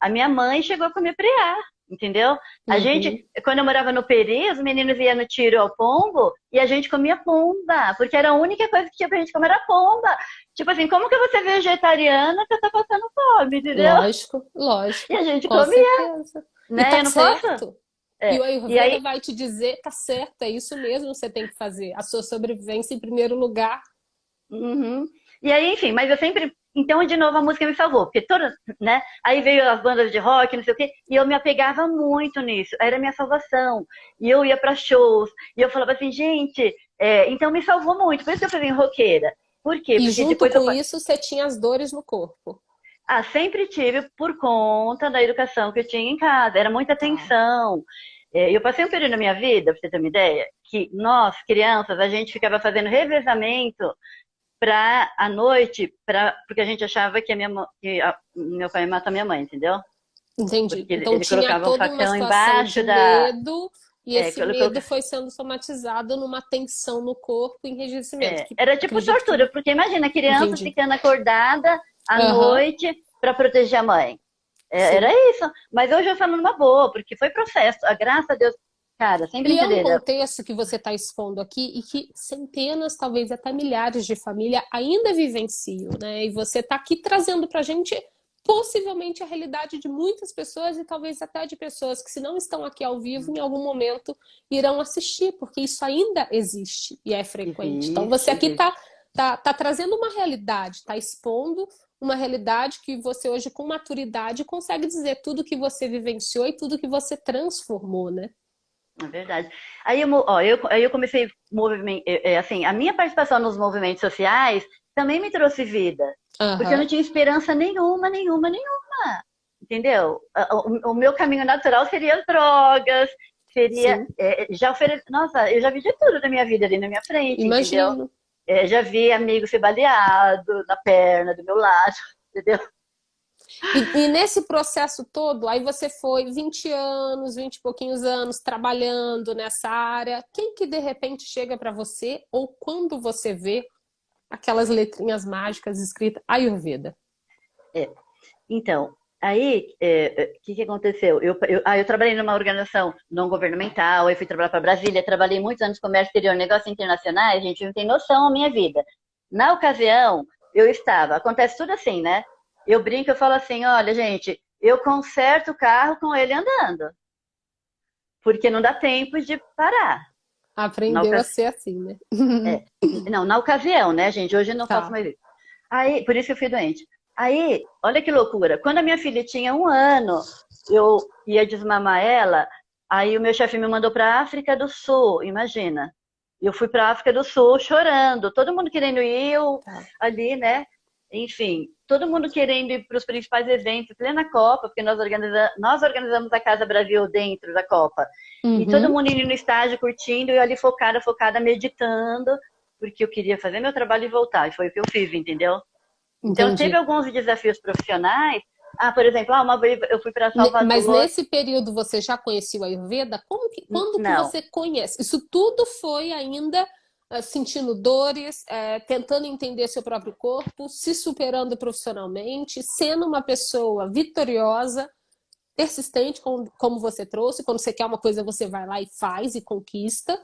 B: a minha mãe chegou a comer preá, entendeu? A gente,
A: Uhum.
B: quando eu morava no Peri, os meninos iam no tiro ao pombo e a gente comia pomba, porque era a única coisa que tinha pra gente comer era pomba. Tipo assim, como que você é vegetariana que você tá passando fome, entendeu?
A: Lógico,
B: E
A: lógico,
B: a gente
A: com
B: comia,
A: certeza. E
B: né?
A: tá
B: Eu não posso.
A: certo. E o
B: É. E
A: Ayurveda
B: aí,
A: vai te dizer, tá certo, é isso mesmo que você tem que fazer. A sua sobrevivência em primeiro lugar.
B: uhum. E aí, enfim, mas eu sempre. Então, de novo, a música me salvou, porque todas, né? Aí veio as bandas de rock, não sei o quê, e eu me apegava muito nisso, era a minha salvação. E eu ia para shows, e eu falava assim, gente, então me salvou muito, por isso que eu falei roqueira. Por quê?
A: E
B: Porque
A: junto
B: depois eu.
A: com isso, você tinha as dores no corpo.
B: Ah, sempre tive por conta da educação que eu tinha em casa, era muita
A: Tá.
B: atenção. Eu passei um período na minha vida, pra você ter uma ideia, que nós, crianças, a gente ficava fazendo revezamento para a noite, porque a gente achava que, meu pai ia matar minha mãe, entendeu?
A: Entendi.
B: Porque ele,
A: Então
B: ele
A: tinha
B: colocava um
A: toda uma
B: facão
A: situação de
B: embaixo da.
A: medo, e esse medo
B: Coloca,
A: foi sendo somatizado numa tensão no corpo, enrijecimento, que
B: era tipo
A: acredito que
B: tortura, porque imagina a criança
A: entendi.
B: ficando acordada à
A: Aham,
B: noite para proteger a mãe. Era
A: sim.
B: isso. Mas hoje eu falo numa boa, porque foi processo. A graça a Deus, cara, sem
A: E é um
B: brincadeira.
A: contexto que você está expondo aqui e que centenas, talvez até milhares de famílias ainda vivenciam, né? E você está aqui trazendo para a gente possivelmente a realidade de muitas pessoas e talvez até de pessoas que, se não estão aqui ao vivo, em algum momento irão assistir, porque isso ainda existe e é frequente. Então você
B: Existe,
A: aqui
B: existe.
A: tá trazendo uma realidade, está expondo uma realidade que você hoje, com maturidade, consegue dizer tudo que você vivenciou e tudo que você transformou, né?
B: É verdade. Aí eu comecei assim, a minha participação nos movimentos sociais também me trouxe vida, porque eu não
A: Aham.
B: tinha esperança nenhuma, nenhuma, nenhuma, entendeu? O meu caminho natural seria as drogas, seria
A: Sim,
B: nossa, eu já vi de tudo na minha vida ali na minha frente, entendeu?
A: imagino.
B: Já vi amigo ser baleado na perna do meu lado, entendeu?
A: E nesse processo todo, aí você foi 20 anos, 20 e pouquinhos anos trabalhando nessa área. Quem que de repente chega para você ou quando você vê aquelas letrinhas mágicas escritas Ayurveda?
B: É. Então, aí, o que aconteceu? Eu trabalhei numa organização não governamental, eu fui trabalhar para Brasília, trabalhei muitos anos com comércio exterior, negócios internacionais, gente não tem noção da minha vida. Na ocasião, acontece tudo assim, né? Eu brinco, eu falo assim, olha, gente, eu conserto o carro com ele andando, porque não dá tempo de parar. Na
A: Aprendeu a
B: ocasião,
A: ser assim, né?
B: não, na ocasião, né, gente? Hoje eu não faço
A: Tá.
B: mais isso. Aí, por isso que eu fui doente. Aí, olha que loucura. Quando a minha filha tinha 1 ano, eu ia desmamar ela. Aí o meu chefe me mandou para a África do Sul, imagina. Eu fui para a África do Sul chorando, todo mundo querendo ir, eu
A: Tá.
B: ali, né? Enfim, todo mundo querendo ir para os principais eventos, plena Copa, porque nós organizamos a Casa Brasil dentro da Copa. E todo
A: Uhum.
B: mundo indo no estádio, curtindo, e eu ali focada, focada, meditando, porque eu queria fazer meu trabalho e voltar. E foi o que eu fiz, entendeu? Então, teve
A: Entendi.
B: alguns desafios profissionais. Por exemplo, uma vez eu fui para
A: Mas
B: Salvador.
A: nesse período você já conhecia o Ayurveda? Quando que
B: Não,
A: você conhece? Isso tudo foi ainda sentindo dores, tentando entender seu próprio corpo, se superando profissionalmente, sendo uma pessoa vitoriosa, persistente, como você trouxe. Quando você quer uma coisa, você vai lá e faz e conquista.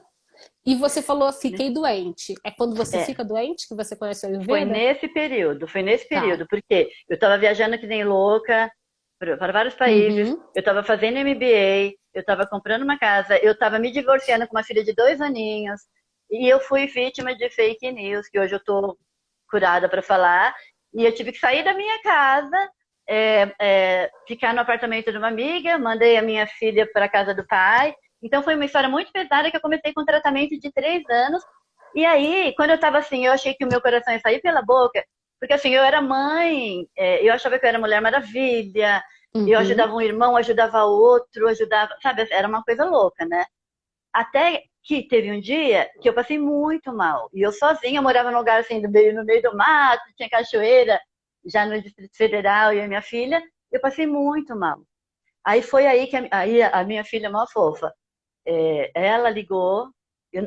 A: E você falou,
B: né?
A: fiquei doente. É quando você
B: É,
A: fica doente que você conhece o
B: foi
A: Ayurveda?
B: nesse período, foi nesse
A: Tá.
B: período, porque eu estava viajando que nem louca para vários países,
A: Uhum.
B: eu estava fazendo MBA, eu estava comprando uma casa, eu estava me divorciando com uma filha de 2 aninhos, e eu fui vítima de fake news, que hoje eu estou curada para falar, e eu tive que sair da minha casa, ficar no apartamento de uma amiga, mandei a minha filha para a casa do pai. Então foi uma história muito pesada que eu comecei com um tratamento de 3 anos E aí, quando eu tava assim, eu achei que o meu coração ia sair pela boca, porque assim, eu era mãe, eu achava que eu era Mulher Maravilha, eu
A: Uhum.
B: ajudava um irmão, ajudava outro, ajudava, sabe, era uma coisa louca, né? Até que teve um dia que eu passei muito mal. E eu sozinha, eu morava num lugar assim, no meio do mato, tinha cachoeira, já no Distrito Federal, e eu e minha filha, eu passei muito mal. Aí foi aí que aí a minha filha, mó fofa, ela ligou,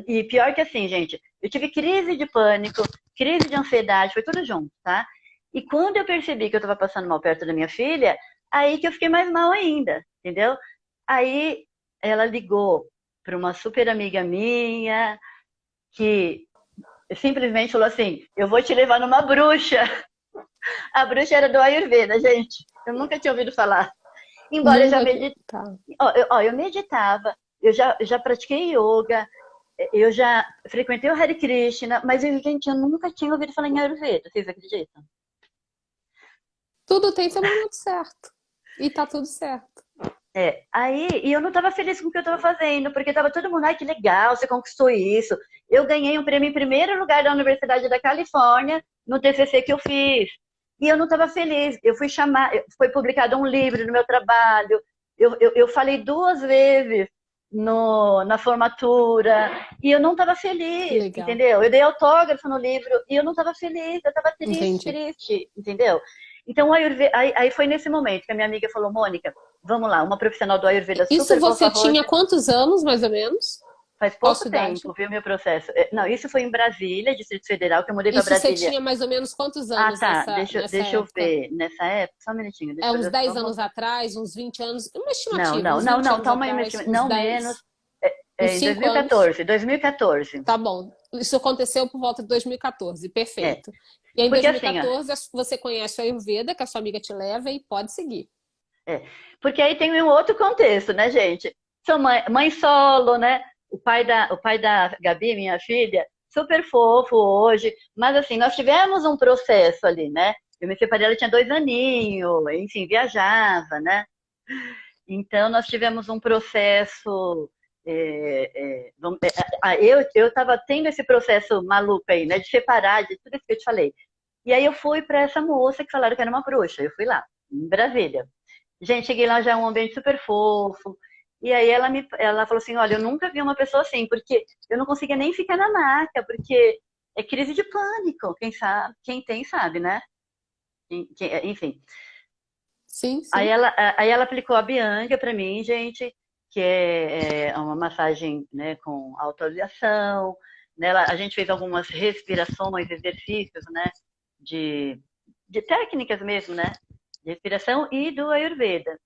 B: e pior que assim, gente, eu tive crise de pânico, crise de ansiedade, foi tudo junto, tá? E quando eu percebi que eu estava passando mal perto da minha filha, aí que eu fiquei mais mal ainda, entendeu? Aí ela ligou para uma super amiga minha, que simplesmente falou assim: eu vou te levar numa bruxa. A bruxa era do Ayurveda, gente. Eu nunca tinha ouvido falar. Embora eu já
A: Nunca.
B: meditava,
A: Tá.
B: eu meditava, já pratiquei yoga, eu já frequentei o Hare Krishna, mas, gente, eu nunca tinha ouvido falar em Ayurveda, vocês acreditam?
A: Tudo tem seu momento certo. E tá tudo certo.
B: Aí, e eu não estava feliz com o que eu estava fazendo, porque estava todo mundo, ai, que legal, você conquistou isso. Eu ganhei um prêmio em primeiro lugar da Universidade da Califórnia, no TCC que eu fiz. E eu não estava feliz. Eu fui chamar, foi publicado um livro no meu trabalho, eu falei duas vezes na formatura, e eu não estava
A: Que
B: feliz,
A: legal.
B: entendeu? Eu dei autógrafo no livro, e eu não estava feliz, eu estava triste,
A: Entendi.
B: triste, entendeu? Então, aí foi nesse momento que a minha amiga falou, Mônica, vamos lá, uma profissional do Ayurveda
A: Isso
B: super
A: você
B: fofa
A: tinha
B: roxa,
A: quantos anos, mais ou menos?
B: faz
A: Qual
B: pouco
A: cidade?
B: tempo, viu, meu processo? Não, isso foi em Brasília, Distrito Federal, que eu mudei para
A: Isso você
B: Brasília.
A: tinha mais ou menos quantos
B: Ah,
A: anos
B: tá,
A: nessa
B: deixa eu
A: época?
B: ver. Nessa época, só um minutinho,
A: É
B: deixa eu
A: uns
B: fazer só
A: 10
B: uma...
A: anos atrás, uns 20 anos, uma
B: Não,
A: estimativa,
B: não,
A: uns
B: não,
A: 20
B: não,
A: anos
B: toma aí,
A: atrás, uns
B: não menos,
A: 10, uns
B: em
A: 5 anos.
B: 2014, 2014.
A: Tá bom. Isso aconteceu por volta de 2014,
B: É,
A: perfeito. E aí, em
B: porque assim, ó,
A: 2014, você conhece o Ayurveda, que a sua amiga te leva e pode seguir.
B: é, porque aí tem um outro contexto, né, gente? Sou mãe solo, né? O pai da Gabi, minha filha, super fofo hoje, mas assim, nós tivemos um processo ali, né? Eu me separei, ela tinha 2 aninhos, enfim, viajava, né? Então, nós tivemos um processo. Eu estava tendo esse processo maluco aí, né? De separar, de tudo isso que eu te falei. E aí eu fui para essa moça que falaram que era uma bruxa. Eu fui lá, em Brasília. Gente, cheguei lá já é um ambiente super fofo. E aí ela falou assim, olha, eu nunca vi uma pessoa assim, porque eu não conseguia nem ficar na maca, porque é crise de pânico. Quem sabe, quem tem sabe, né? Enfim.
A: Sim,
B: Aí
A: sim.
B: ela, aí ela aplicou a Bianca para mim, gente, que é uma massagem, né, com autoavaliação. Nela, a gente fez algumas respirações, exercícios, né, de, de técnicas mesmo, né, de respiração e do Ayurveda.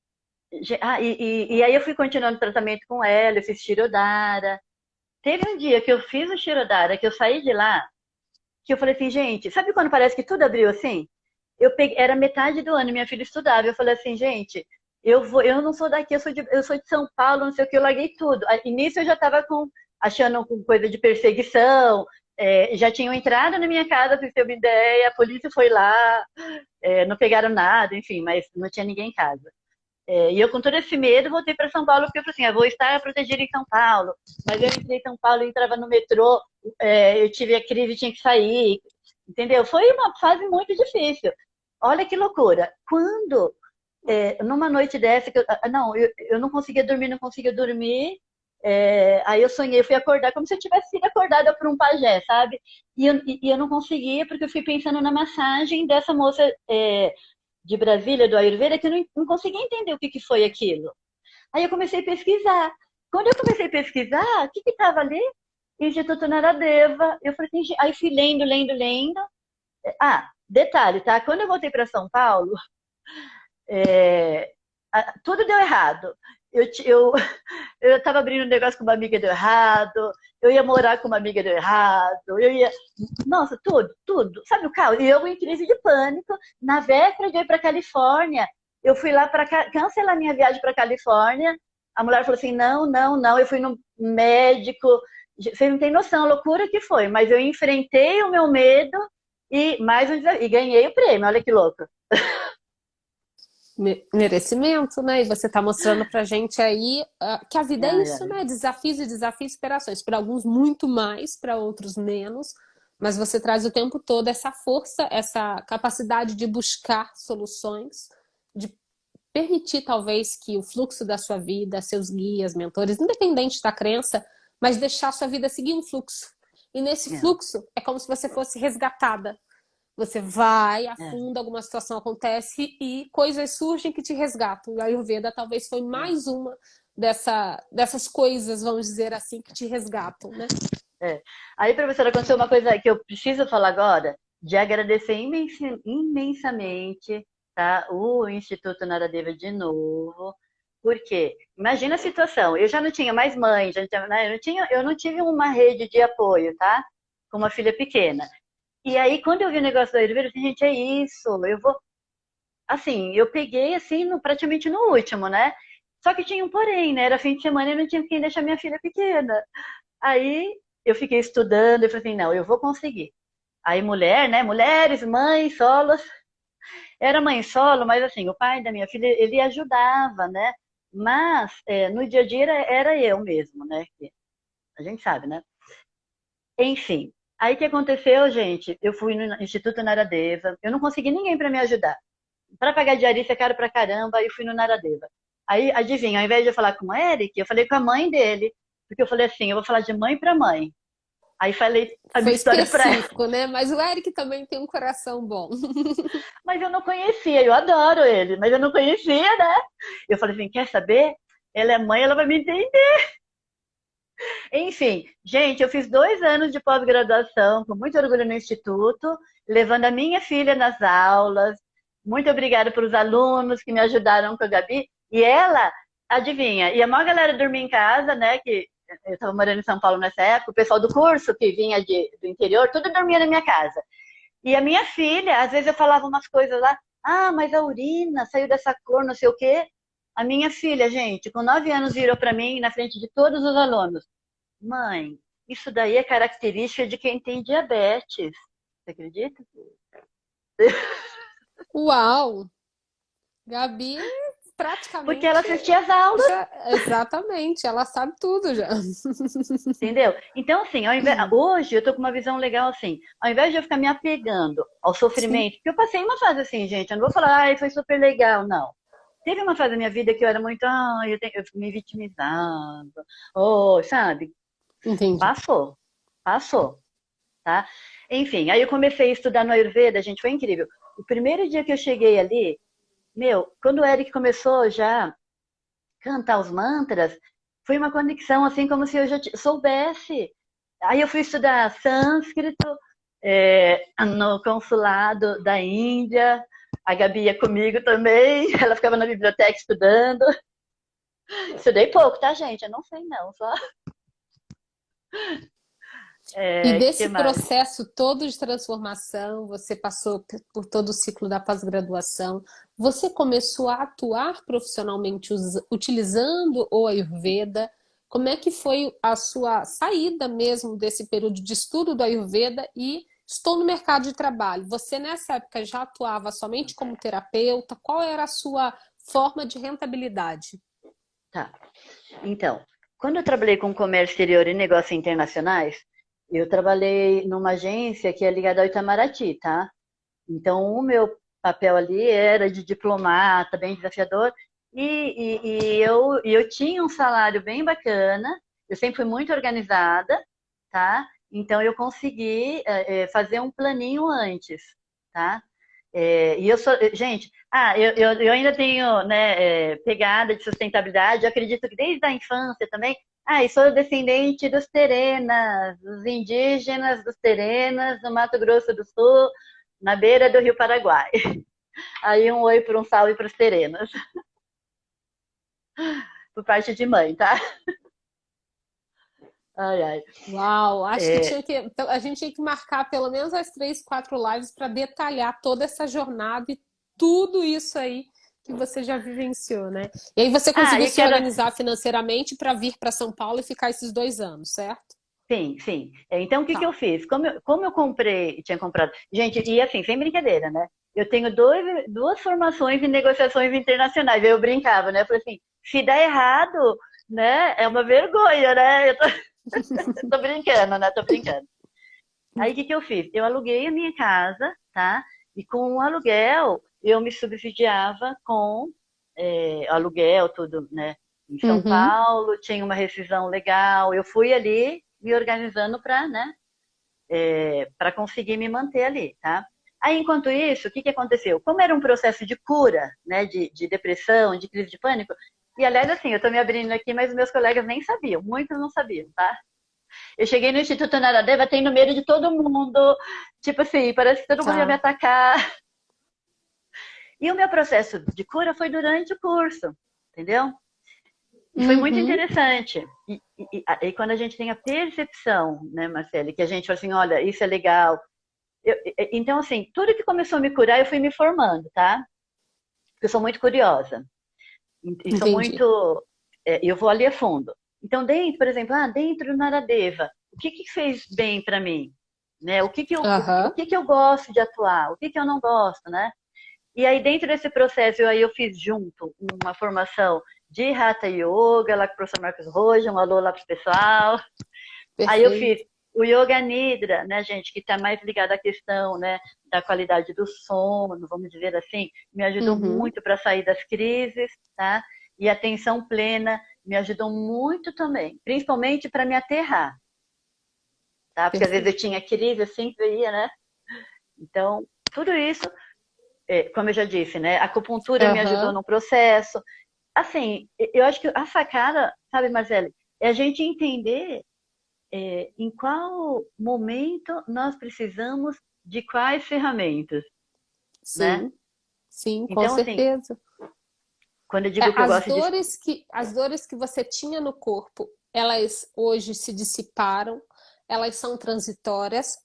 B: E aí eu fui continuando o tratamento com ela, eu fiz Shirodara. Teve um dia que eu fiz o Shirodara, que eu saí de lá, que eu falei assim, gente, sabe quando parece que tudo abriu assim? Era metade do ano, minha filha estudava. Eu falei assim, gente, eu não sou daqui, eu sou de São Paulo, não sei o que, eu larguei tudo. E nisso eu já estava achando com coisa de perseguição, já tinham entrado na minha casa, para ter uma ideia, a polícia foi lá, não pegaram nada, enfim, mas não tinha ninguém em casa. E eu, com todo esse medo, voltei para São Paulo, porque eu falei assim, eu vou estar protegida em São Paulo. Mas eu entrei em São Paulo, eu entrava no metrô, eu tive a crise, tinha que sair, entendeu? Foi uma fase muito difícil. Olha que loucura. Quando, numa noite dessa, não, eu não conseguia dormir, não conseguia dormir, aí eu sonhei, fui acordar como se eu tivesse sido acordada por um pajé, sabe? E eu não conseguia, porque eu fui pensando na massagem dessa moça de Brasília, do Ayurveda, que eu não conseguia entender o que foi aquilo. Aí eu comecei a pesquisar. Quando eu comecei a pesquisar, o que estava ali? Instituto Naradeva. Eu falei assim, aí fui lendo, lendo, lendo. Detalhe, tá? Quando eu voltei para São Paulo, é, tudo deu errado. Eu, eu estava abrindo um negócio com uma amiga, deu errado. Eu ia morar com uma amiga, deu errado. Eu ia. Nossa, tudo, tudo. Sabe o caos? E eu em crise de pânico. Na véspera de ir para Califórnia, eu fui lá para cancelar minha viagem para Califórnia. A mulher falou assim: não, não, não. Eu fui no médico. Vocês não têm noção a loucura que foi, mas eu enfrentei o meu medo e mais um desafio, e ganhei o prêmio. Olha que louco.
A: Merecimento, né? E você está mostrando pra gente aí que a vida é
B: Ai,
A: isso,
B: ai.
A: né? Desafios e desafios e superações. Para alguns muito mais, para outros menos, mas você traz o tempo todo essa força, essa capacidade de buscar soluções, de permitir talvez que o fluxo da sua vida, seus guias, mentores, independente da crença, mas deixar a sua vida seguir um fluxo. E nesse
B: É,
A: fluxo é como se você fosse resgatada. Você vai,
B: é,
A: afunda, alguma situação acontece e coisas surgem que te resgatam. E a Ayurveda talvez foi
B: é,
A: mais uma dessas coisas, vamos dizer assim, que te resgatam, né?
B: é. Aí, professora, aconteceu uma coisa que eu preciso falar agora, de agradecer imensamente, tá? O Instituto Naradeva de novo. Porque, imagina a situação, eu já não tinha mais mãe, já não tinha, né? Eu não tive uma rede de apoio, tá? Com uma filha pequena. E aí, quando eu vi o negócio da Ayurveda, eu falei, gente, é isso, eu vou. Assim, eu peguei assim, praticamente no último, né? Só que tinha um porém, né? Era fim de semana e eu não tinha quem deixar minha filha pequena. Aí eu fiquei estudando, eu falei assim, não, eu vou conseguir. Aí mulher, né? Mulheres, mães, solos. Era mãe solo, mas assim, o pai da minha filha, ele ajudava, né? Mas no dia a dia era eu mesmo, né? A gente sabe, né? Enfim. Aí o que aconteceu, gente? Eu fui no Instituto Naradeva, eu não consegui ninguém para me ajudar. Para pagar diarista é caro pra caramba, aí eu fui no Naradeva. Aí, adivinha, ao invés de eu falar com o Eric, eu falei com a mãe dele. Porque eu falei assim, eu vou falar de mãe para mãe. Aí falei a minha
A: Foi
B: história para ela.
A: específico, né? Mas o Eric também tem um coração bom.
B: Mas eu não conhecia, eu adoro ele, mas eu não conhecia, né? Eu falei assim, quer saber? Ela é mãe, ela vai me entender. Enfim, gente, eu fiz 2 anos de pós-graduação, com muito orgulho no Instituto, levando a minha filha nas aulas. Muito obrigada para os alunos que me ajudaram com a Gabi. E ela, adivinha, e a maior galera dormia em casa, né? Que eu estava morando em São Paulo nessa época, o pessoal do curso que vinha do interior, tudo dormia na minha casa. E a minha filha, às vezes eu falava umas coisas lá, ah, mas a urina saiu dessa cor, não sei o quê. A minha filha, gente, com 9 anos, virou para mim, na frente de todos os alunos. Mãe, isso daí é característica de quem tem diabetes. Você acredita?
A: Uau! Gabi
B: Porque ela
A: praticamente
B: assistia as aulas,
A: já. Exatamente, ela sabe tudo já.
B: entendeu? Então, assim, hoje eu tô com uma visão legal assim. Ao invés de eu ficar me apegando ao
A: Sim,
B: sofrimento, porque eu passei uma fase assim, gente, eu não vou falar, ai, foi super legal, não. Teve uma fase da minha vida que eu era muito, eu me vitimizava, oh, sabe?
A: entendi.
B: Passou, passou, tá? Enfim, aí eu comecei a estudar no Ayurveda, gente, foi incrível. O primeiro dia que eu cheguei ali, meu, quando o Eric começou já a cantar os mantras, foi uma conexão assim como se eu já soubesse. Aí eu fui estudar sânscrito no consulado da Índia. A Gabi ia comigo também, ela ficava na biblioteca estudando. Estudei pouco, tá, gente? Eu não sei não, só.
A: E
B: Que
A: desse
B: mais?
A: processo todo de transformação, você passou por todo o ciclo da pós-graduação, você começou a atuar profissionalmente utilizando o Ayurveda? Como é que foi a sua saída mesmo desse período de estudo do Ayurveda e estou no mercado de trabalho? Você nessa época já atuava somente como terapeuta? Qual era a sua forma de rentabilidade?
B: Tá. Então, quando eu trabalhei com comércio exterior e negócios internacionais, eu trabalhei numa agência que é ligada ao Itamaraty, tá? Então, o meu papel ali era de diplomata, bem desafiador, e eu tinha um salário bem bacana, eu sempre fui muito organizada, tá? Então, eu consegui fazer um planinho antes, tá? E eu sou, gente, eu ainda tenho, né, pegada de sustentabilidade, eu acredito que desde a infância também, e sou descendente dos Terenas, dos indígenas dos Terenas, do Mato Grosso do Sul, na beira do Rio Paraguai. Aí um oi para um salve para os Terenas, por parte de mãe, tá? Ai, ai.
A: Uau, acho que
B: É,
A: tinha que então, a gente tinha que marcar pelo menos as 3, 4 lives para detalhar toda essa jornada e tudo isso aí que você já vivenciou, né? E aí você conseguiu
B: eu
A: se
B: quero.
A: organizar financeiramente para vir para São Paulo e ficar esses 2 anos, certo?
B: Sim, sim. Então, o que que
A: Tá.
B: eu fiz? Como eu comprei, tinha comprado. Gente, e assim, sem brincadeira, né? eu tenho duas formações em negociações internacionais. Eu brincava, né? Eu falei assim, se der errado, né? É uma vergonha, né? Eu tô, tô brincando, né? Tô brincando. Aí o que que eu fiz? Eu aluguei a minha casa, tá? E com o aluguel eu me subsidiava com aluguel, tudo, né? Em São
A: Uhum,
B: Paulo, tinha uma rescisão legal. Eu fui ali me organizando para, né? Para conseguir me manter ali, tá? Aí, enquanto isso, o que que aconteceu? Como era um processo de cura, né? De depressão, de crise de pânico. E aliás, assim, eu tô me abrindo aqui, mas os meus colegas nem sabiam, muitos não sabiam, tá? Eu cheguei no Instituto Naradeva tendo medo de todo mundo. Tipo assim, parece que todo mundo ia me
A: tá.
B: atacar. E o meu processo de cura foi durante o curso, entendeu? E foi muito
A: Uhum,
B: interessante. E quando a gente tem a percepção, né, Marcele, que a gente fala assim, olha, isso é legal. Então, assim, tudo que começou a me curar, eu fui me formando, tá? Porque eu sou muito curiosa. E sou
A: entendi.
B: muito. Eu vou ali a fundo. Então, dentro, por exemplo, dentro do Naradeva, o que que fez bem para mim? Né? O
A: Aham,
B: que que eu gosto de atuar? O que que eu não gosto, né? E aí, dentro desse processo, aí eu fiz junto uma formação de Hatha Yoga, lá com o professor Marcos Roja, um alô lá para o pessoal. Aí eu fiz
A: perfeito.
B: o Yoga Nidra, né, gente, que está mais ligado à questão, né, da qualidade do sono, vamos dizer assim, me ajudou
A: Uhum,
B: muito para sair das crises, tá? E a atenção plena me ajudou muito também, principalmente para me aterrar, tá? Porque às vezes eu
A: perfeito.
B: tinha crise, assim, que eu ia, né? Então, tudo isso, como eu já disse, né, a acupuntura me ajudou
A: Aham,
B: no processo. Assim, eu acho que a sacada, sabe, Marcele, é a gente entender em qual momento nós precisamos de quais ferramentas, né?
A: sim, sim, com
B: Então, assim,
A: certeza.
B: quando eu digo que eu gosto de.
A: As dores que você tinha no corpo, elas hoje se dissiparam, elas são transitórias,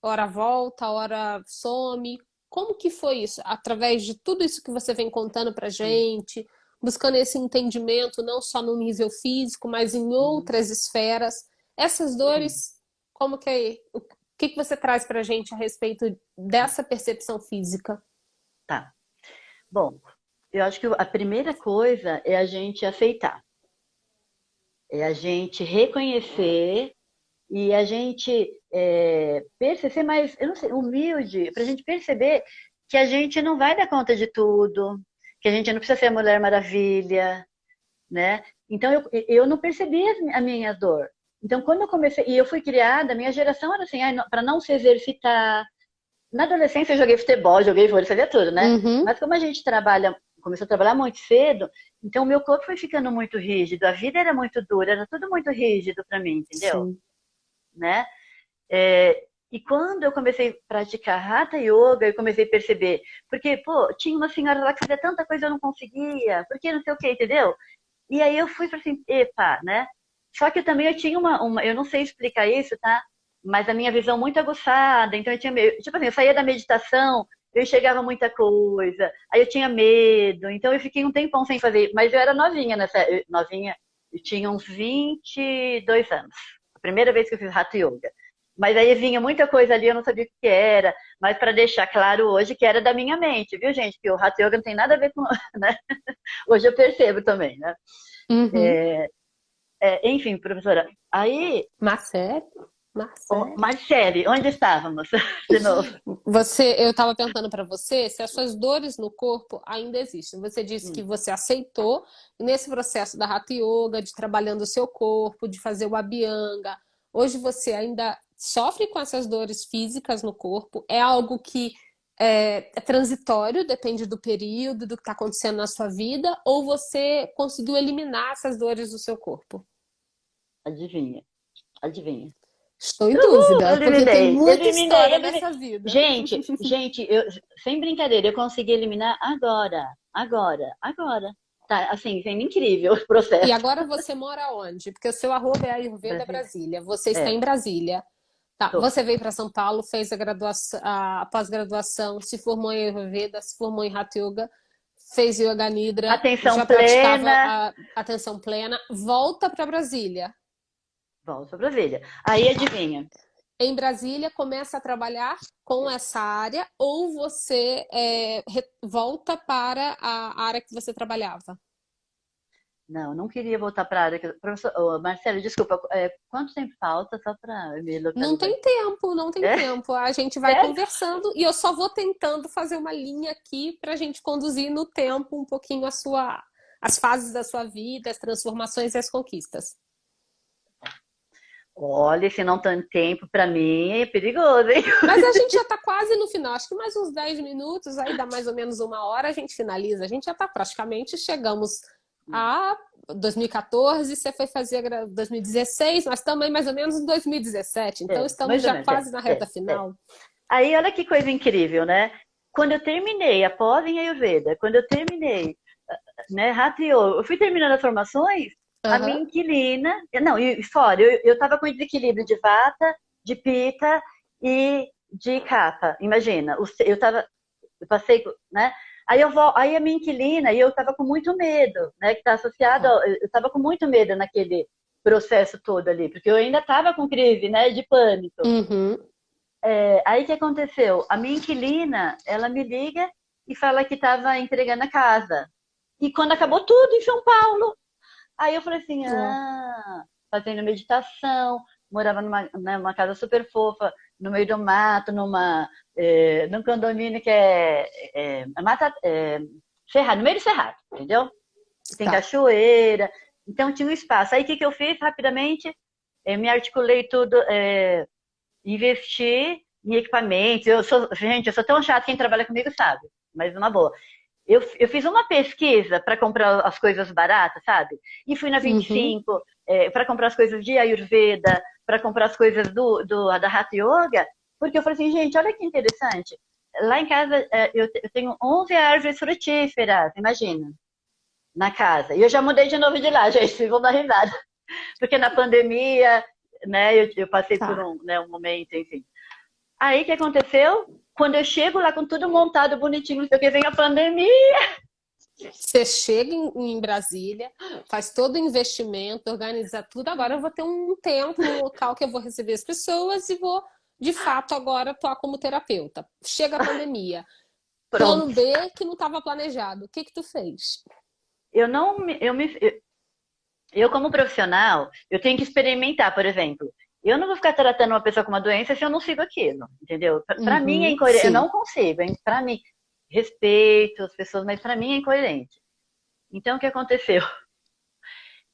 A: hora volta, hora some. Como que foi isso? Através de tudo isso que você vem contando pra
B: Sim.
A: gente, buscando esse entendimento não só no nível físico, mas em
B: Uhum,
A: outras esferas. Essas
B: sim,
A: dores, como que é? O que que você traz pra gente a respeito dessa percepção física?
B: tá. Bom, eu acho que a primeira coisa é a gente aceitar, é a gente reconhecer e a gente perceber, mais, eu não sei, humilde, para a gente perceber que a gente não vai dar conta de tudo, que a gente não precisa ser a Mulher Maravilha, né? Então eu não percebi a minha dor. Então quando eu comecei, e eu fui criada, a minha geração era assim, para não se exercitar. Na adolescência eu joguei futebol, joguei vôlei, fazia tudo, né?
A: Uhum,
B: Mas como a gente trabalha, começou a trabalhar muito cedo, então o meu corpo foi ficando muito rígido, a vida era muito dura, era tudo muito rígido para mim, entendeu?
A: sim.
B: Né? E quando eu comecei a praticar Hatha Yoga, eu comecei a perceber, porque, pô, tinha uma senhora lá que fazia tanta coisa e eu não conseguia, porque não sei o que, entendeu? E aí eu fui para assim, epa, né? Só que eu tinha eu não sei explicar isso, tá? Mas a minha visão muito aguçada, então eu tinha medo. Tipo assim, eu saía da meditação, eu enxergava muita coisa, aí eu tinha medo, então eu fiquei um tempão sem fazer, mas eu era novinha novinha, eu tinha uns 22 anos. A primeira vez que eu fiz Hatha Yoga. Mas aí vinha muita coisa ali, eu não sabia o que era, mas para deixar claro hoje que era da minha mente, viu, gente? Que o Hatha Yoga não tem nada a ver com, né? Hoje eu percebo também, né?
A: Uhum.
B: Enfim, professora, aí,
A: Marcelo? Marcelo?
B: Marcele, onde estávamos? De novo.
A: Eu estava perguntando para você se as suas dores no corpo ainda existem. Você disse que
B: Hum,
A: você aceitou e nesse processo da Hatha Yoga, de trabalhando o seu corpo, de fazer o Abhyanga. Hoje você ainda sofre com essas dores físicas no corpo? É algo que é transitório, depende do período, do que está acontecendo na sua vida, ou você conseguiu eliminar essas dores do seu corpo?
B: adivinha, adivinha.
A: Estou em
B: Uhul,
A: dúvida, porque tem
B: eliminei,
A: muita
B: eliminei,
A: história
B: eliminei.
A: nessa vida.
B: Gente, sem brincadeira, eu consegui eliminar agora, agora, agora. Tá, assim, é incrível o
A: E
B: processo.
A: agora você mora onde? Porque o seu arroba é Ayurveda
B: Brasília.
A: Brasília. Você está em
B: É,
A: Brasília. Tá,
B: tô.
A: você veio para São Paulo, fez a graduação, a pós-graduação, se formou em Ayurveda, se formou em Hatha Yoga, fez Yoga Nidra,
B: Atenção
A: já praticava
B: plena,
A: a atenção plena, volta para Brasília.
B: volto a Brasília. Aí adivinha.
A: em Brasília, começa a trabalhar com essa área ou você volta para a área que você trabalhava?
B: Não, não queria voltar para a área. Professor, ô, Marcelo, desculpa, quanto tempo falta só para me
A: Não
B: localizar
A: tem
B: aqui?
A: tempo, não tem
B: É?
A: tempo. A gente vai
B: Sério?
A: conversando e eu só vou tentando fazer uma linha aqui para a gente conduzir no tempo um pouquinho as fases da sua vida, as transformações e as conquistas.
B: Olha, se não tem tempo, para mim é perigoso, hein?
A: Mas a gente já está quase no final, acho que mais uns 10 minutos, aí dá mais ou menos uma hora, a gente finaliza. A gente já está praticamente, chegamos a 2014, você foi fazer 2016, nós estamos aí mais ou menos em 2017, então estamos
B: Mais ou
A: já
B: menos,
A: quase na reta
B: é.
A: final.
B: Aí, olha que coisa incrível, né? Quando eu terminei a pós em Ayurveda, quando eu terminei, né, Hatha Yoga, eu fui terminando as formações, a minha
A: Aham.
B: inquilina, não, e fora, eu tava com desequilíbrio de Vata, de Pitta e de Kapha, imagina, eu passei, né? Aí a minha inquilina, e eu tava com muito medo, né, que tá associado,
A: Tá.
B: eu tava com muito medo naquele processo todo ali, porque eu ainda tava com crise, né, de pânico.
A: Uhum.
B: Aí o que aconteceu? A minha inquilina, ela me liga e fala que estava entregando a casa. E quando acabou tudo em São Paulo, aí eu falei assim,
A: Ó.
B: fazendo meditação, morava numa casa super fofa, no meio do mato, num condomínio que cerrado, no meio do cerrado, entendeu? Tem
A: Tá.
B: cachoeira, então tinha um espaço. Aí o que, que eu fiz rapidamente? Me articulei tudo, investir em equipamentos. Gente, eu sou tão chata, quem trabalha comigo sabe, mas uma boa. Eu fiz uma pesquisa para comprar as coisas baratas, sabe? E fui na
A: Uhum.
B: 25 para comprar as coisas de Ayurveda, para comprar as coisas da Hatha Yoga, porque eu falei assim, gente, olha que interessante. Lá em casa eu tenho 11 árvores frutíferas, imagina, na casa. E eu já mudei de novo de lá, gente, vou dar risada. Porque na pandemia, né, eu passei por
A: Tá.
B: um momento, enfim. Aí o que aconteceu? Quando eu chego lá com tudo montado, bonitinho, não sei o que, vem a pandemia.
A: Você chega em Brasília, faz todo o investimento, organiza tudo. Agora eu vou ter um tempo, um local que eu vou receber as pessoas e vou, de fato, agora atuar como terapeuta. Chega a pandemia. Plano
B: Pronto.
A: B que não estava planejado. O que que tu fez?
B: Eu não me, eu como profissional, eu tenho que experimentar, por exemplo. Eu não vou ficar tratando uma pessoa com uma doença se eu não sigo aquilo, entendeu? Para mim é
A: Uhum,
B: incoerente. Eu
A: sim.
B: não consigo, hein? Para mim, respeito as pessoas, mas para mim é incoerente. Então o que aconteceu?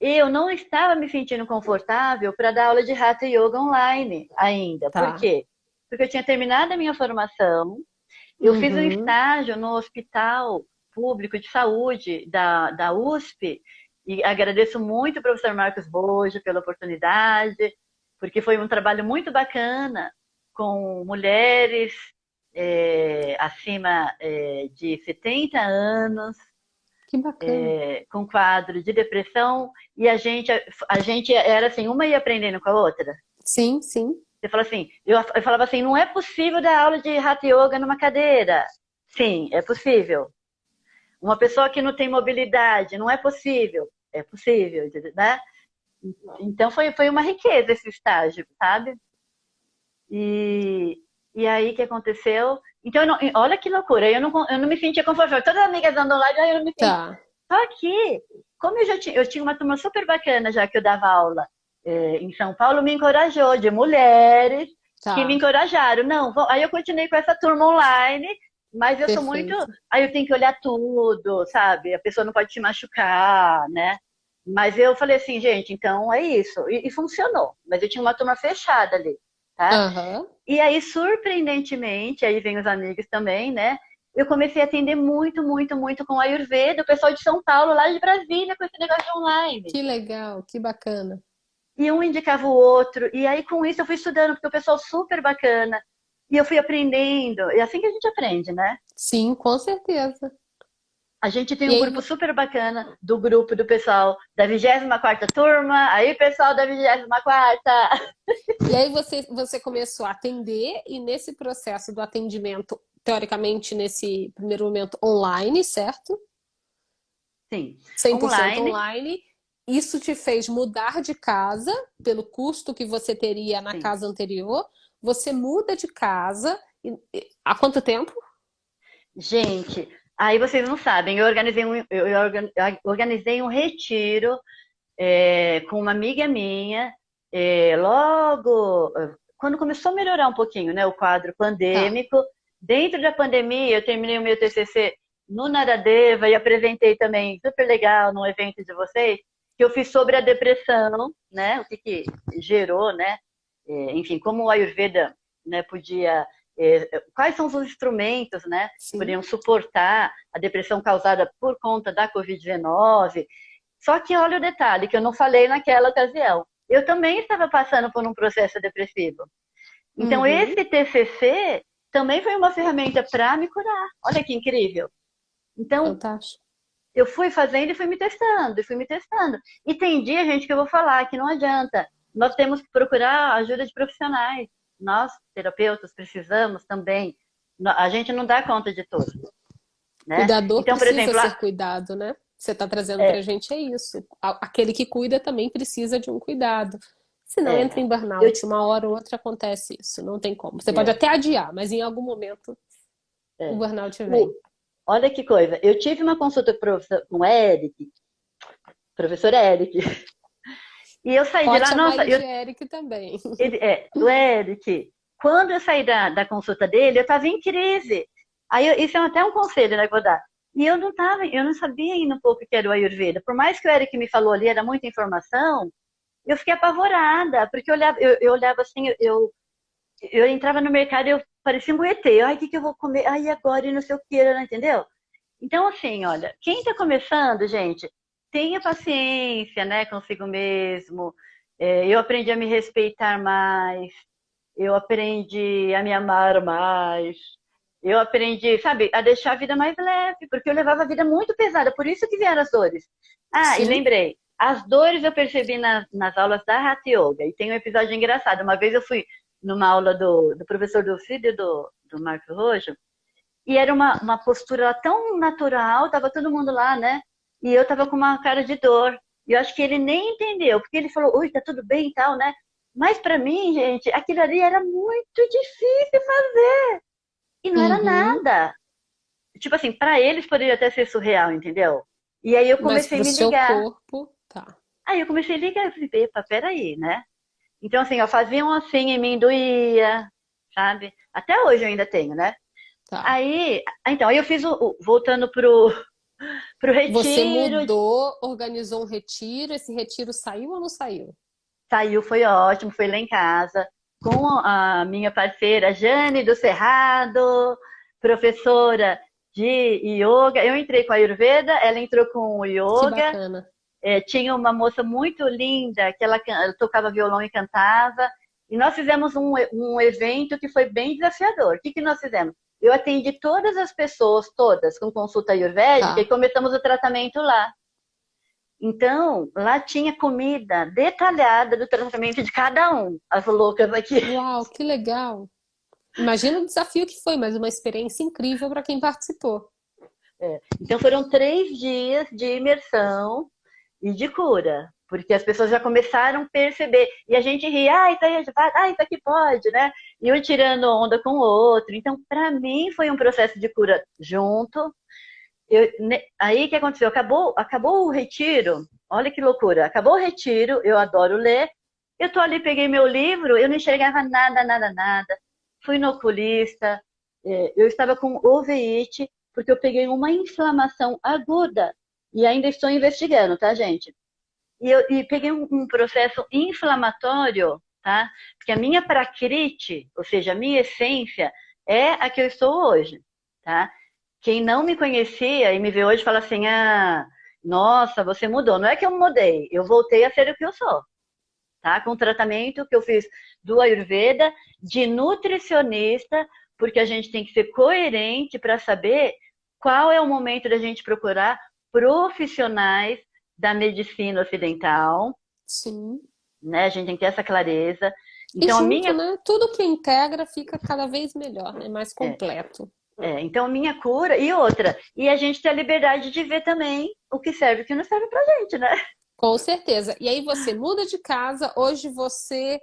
B: Eu não estava me sentindo confortável para dar aula de Hatha Yoga online ainda. Por
A: Tá.
B: quê? Porque eu tinha terminado a minha formação. Eu fiz um
A: Uhum.
B: estágio no Hospital Público de Saúde da USP e agradeço muito ao professor Marcos Bojo pela oportunidade, porque foi um trabalho muito bacana com mulheres acima de 70 anos,
A: Que bacana.
B: com quadro de depressão, e a gente era assim, uma ia aprendendo com a outra.
A: Sim, sim.
B: Você fala assim, eu falava assim, não é possível dar aula de Hatha Yoga numa cadeira. Sim, é possível. Uma pessoa que não tem mobilidade, não é possível. É possível, né? Então foi uma riqueza esse estágio, sabe? E, e aí o que aconteceu? Então, olha que loucura, eu não me sentia confortável. Todas as amigas andam lá, eu não me sentia.
A: Tá.
B: Só que, como eu tinha uma turma super bacana já que eu dava aula em São Paulo, me encorajou, de mulheres que me
A: Tá.
B: encorajaram. Não, aí eu continuei com essa turma online, mas eu sou muito.
A: Perfeito.
B: Aí eu tenho que olhar tudo, sabe? A pessoa não pode te machucar, né? Mas eu falei assim, gente, então é isso. E funcionou. Mas eu tinha uma turma fechada ali, tá?
A: Aham.
B: E aí, surpreendentemente, aí vem os amigos também, né? Eu comecei a atender muito, muito, muito com a Ayurveda, o pessoal de São Paulo, lá de Brasília, com esse negócio de online.
A: Que legal, que bacana.
B: E um indicava o outro. E aí, com isso, eu fui estudando, porque o pessoal super bacana. E eu fui aprendendo. E é assim que a gente aprende, né?
A: Sim, com certeza.
B: A gente tem
A: E
B: um
A: aí,
B: grupo super bacana do grupo do pessoal da 24ª turma. Aí, pessoal da 24ª.
A: você começou a atender e nesse processo do atendimento, teoricamente, nesse primeiro momento online, certo?
B: Sim,
A: 100%
B: online.
A: online. Isso te fez mudar de casa pelo custo que você teria na
B: Sim.
A: casa anterior? você muda de casa. Há quanto tempo?
B: Gente, aí vocês não sabem, eu organizei um retiro com uma amiga minha, logo quando começou a melhorar um pouquinho, né, o quadro
A: Tá.
B: pandêmico. Dentro da pandemia, eu terminei o meu TCC no Naradeva e apresentei também, super legal, num evento de vocês, que eu fiz sobre a depressão, né, o que que gerou, né, enfim, como o Ayurveda, né, podia, quais são os instrumentos, né, que
A: Sim.
B: poderiam suportar a depressão causada por conta da Covid-19. Só que olha o detalhe que eu não falei naquela ocasião. Eu também estava passando por um processo depressivo. Então,
A: Uhum.
B: esse TCC também foi uma ferramenta para me curar. Olha que incrível. Então,
A: Fantástico.
B: eu fui fazendo e fui me testando, e fui me testando. E tem dia, gente, que eu vou falar que não adianta. Nós temos que procurar a ajuda de profissionais. Nós, terapeutas, precisamos também. A gente não dá conta de tudo, né?
A: Cuidador
B: Então, por
A: precisa
B: exemplo,
A: ser cuidado, né? Você está trazendo para a
B: é,
A: gente é isso. Aquele que cuida também precisa de um cuidado. Senão
B: é,
A: entra em
B: eu,
A: burnout. Uma hora ou outra acontece isso. Não tem como. Você pode
B: é,
A: até adiar, mas em algum momento o
B: é.
A: burnout vem.
B: O, olha que coisa. Eu tive uma consulta com o Eric, professor Eric, e eu saí de
A: Pode
B: lá,
A: chamar
B: nossa,
A: ele de Eric também.
B: o Eric, quando eu saí da consulta dele, eu estava em crise. Aí, isso é até um conselho, né, que eu vou dar. E eu não sabia ainda um pouco o que era o Ayurveda. Por mais que o Eric me falou ali, era muita informação, eu fiquei apavorada, porque eu olhava assim, eu entrava no mercado e eu parecia um ET. Ai, o que, que eu vou comer? Ai, agora e não sei o que, entendeu? Então, assim, olha, quem está começando, gente, tenha paciência, né, consigo mesmo. Eu aprendi a me respeitar mais, eu aprendi a me amar mais, eu aprendi, sabe, a deixar a vida mais leve, porque eu levava a vida muito pesada, por isso que vieram as dores. Ah, e
A: Sim.
B: lembrei, as dores eu percebi nas aulas da Hatha Yoga, e tem um episódio engraçado. Uma vez eu fui numa aula do professor do Cid e do Marco Rojo, e era uma postura tão natural, tava todo mundo lá, né? E eu tava com uma cara de dor. E eu acho que ele nem entendeu, porque ele falou, ui, tá tudo bem e tal, né? Mas para mim, gente, aquilo ali era muito difícil fazer. E não era
A: Uhum.
B: nada. Tipo assim, para eles poderia até ser surreal, entendeu? E aí eu
A: Mas
B: comecei a
A: para o
B: me
A: seu
B: ligar.
A: corpo, tá.
B: Aí eu comecei a ligar, eu falei, epa, peraí, né? Então, assim, eu fazia um assim em mim, doía, sabe? Até hoje eu ainda tenho, né?
A: Tá.
B: Aí eu fiz voltando pro
A: Você
B: retiro.
A: mudou, organizou um retiro. Esse retiro saiu ou não saiu?
B: Saiu, foi ótimo, foi lá em casa, com a minha parceira Jane do Cerrado, professora de yoga. Eu entrei com a Ayurveda, ela entrou com o
A: Que
B: yoga.
A: bacana.
B: Tinha uma moça muito linda que ela tocava violão e cantava. E nós fizemos um evento que foi bem desafiador. O que, que nós fizemos? Eu atendi todas as pessoas, todas, com consulta ayurvédica, e
A: Tá.
B: começamos o tratamento lá. Então, lá tinha comida detalhada do tratamento de cada um, as loucas aqui.
A: Uau, que legal. Imagina o desafio que foi, mas uma experiência incrível para quem participou.
B: Então, foram 3 dias de imersão e de cura, porque as pessoas já começaram a perceber. E a gente ria, isso aqui pode, né? E um tirando onda com o outro. Então, para mim, foi um processo de cura junto. Aí o que aconteceu? Acabou o retiro. Olha que loucura. Acabou o retiro, eu adoro ler. Eu tô ali, peguei meu livro, eu não enxergava nada, nada, nada. Fui no oculista, eu estava com uveíte, porque eu peguei uma inflamação aguda. E ainda estou investigando, tá, gente? E peguei um processo inflamatório, tá? Porque a minha prakriti, ou seja, a minha essência, é a que eu estou hoje, tá? Quem não me conhecia e me vê hoje fala assim: ah, nossa, você mudou. Não é que eu mudei, eu voltei a ser o que eu sou, tá? Com o tratamento que eu fiz do Ayurveda, de nutricionista, porque a gente tem que ser coerente para saber qual é o momento da gente procurar profissionais da medicina ocidental,
A: Sim.
B: né? A gente tem que ter essa clareza.
A: E
B: Então, a
A: junto,
B: minha,
A: né? Tudo que integra fica cada vez melhor, né? Mais
B: é,
A: completo.
B: então, a minha cura e outra. E a gente tem a liberdade de ver também o que serve e o que não serve pra gente, né?
A: Com certeza. E aí você muda de casa, hoje você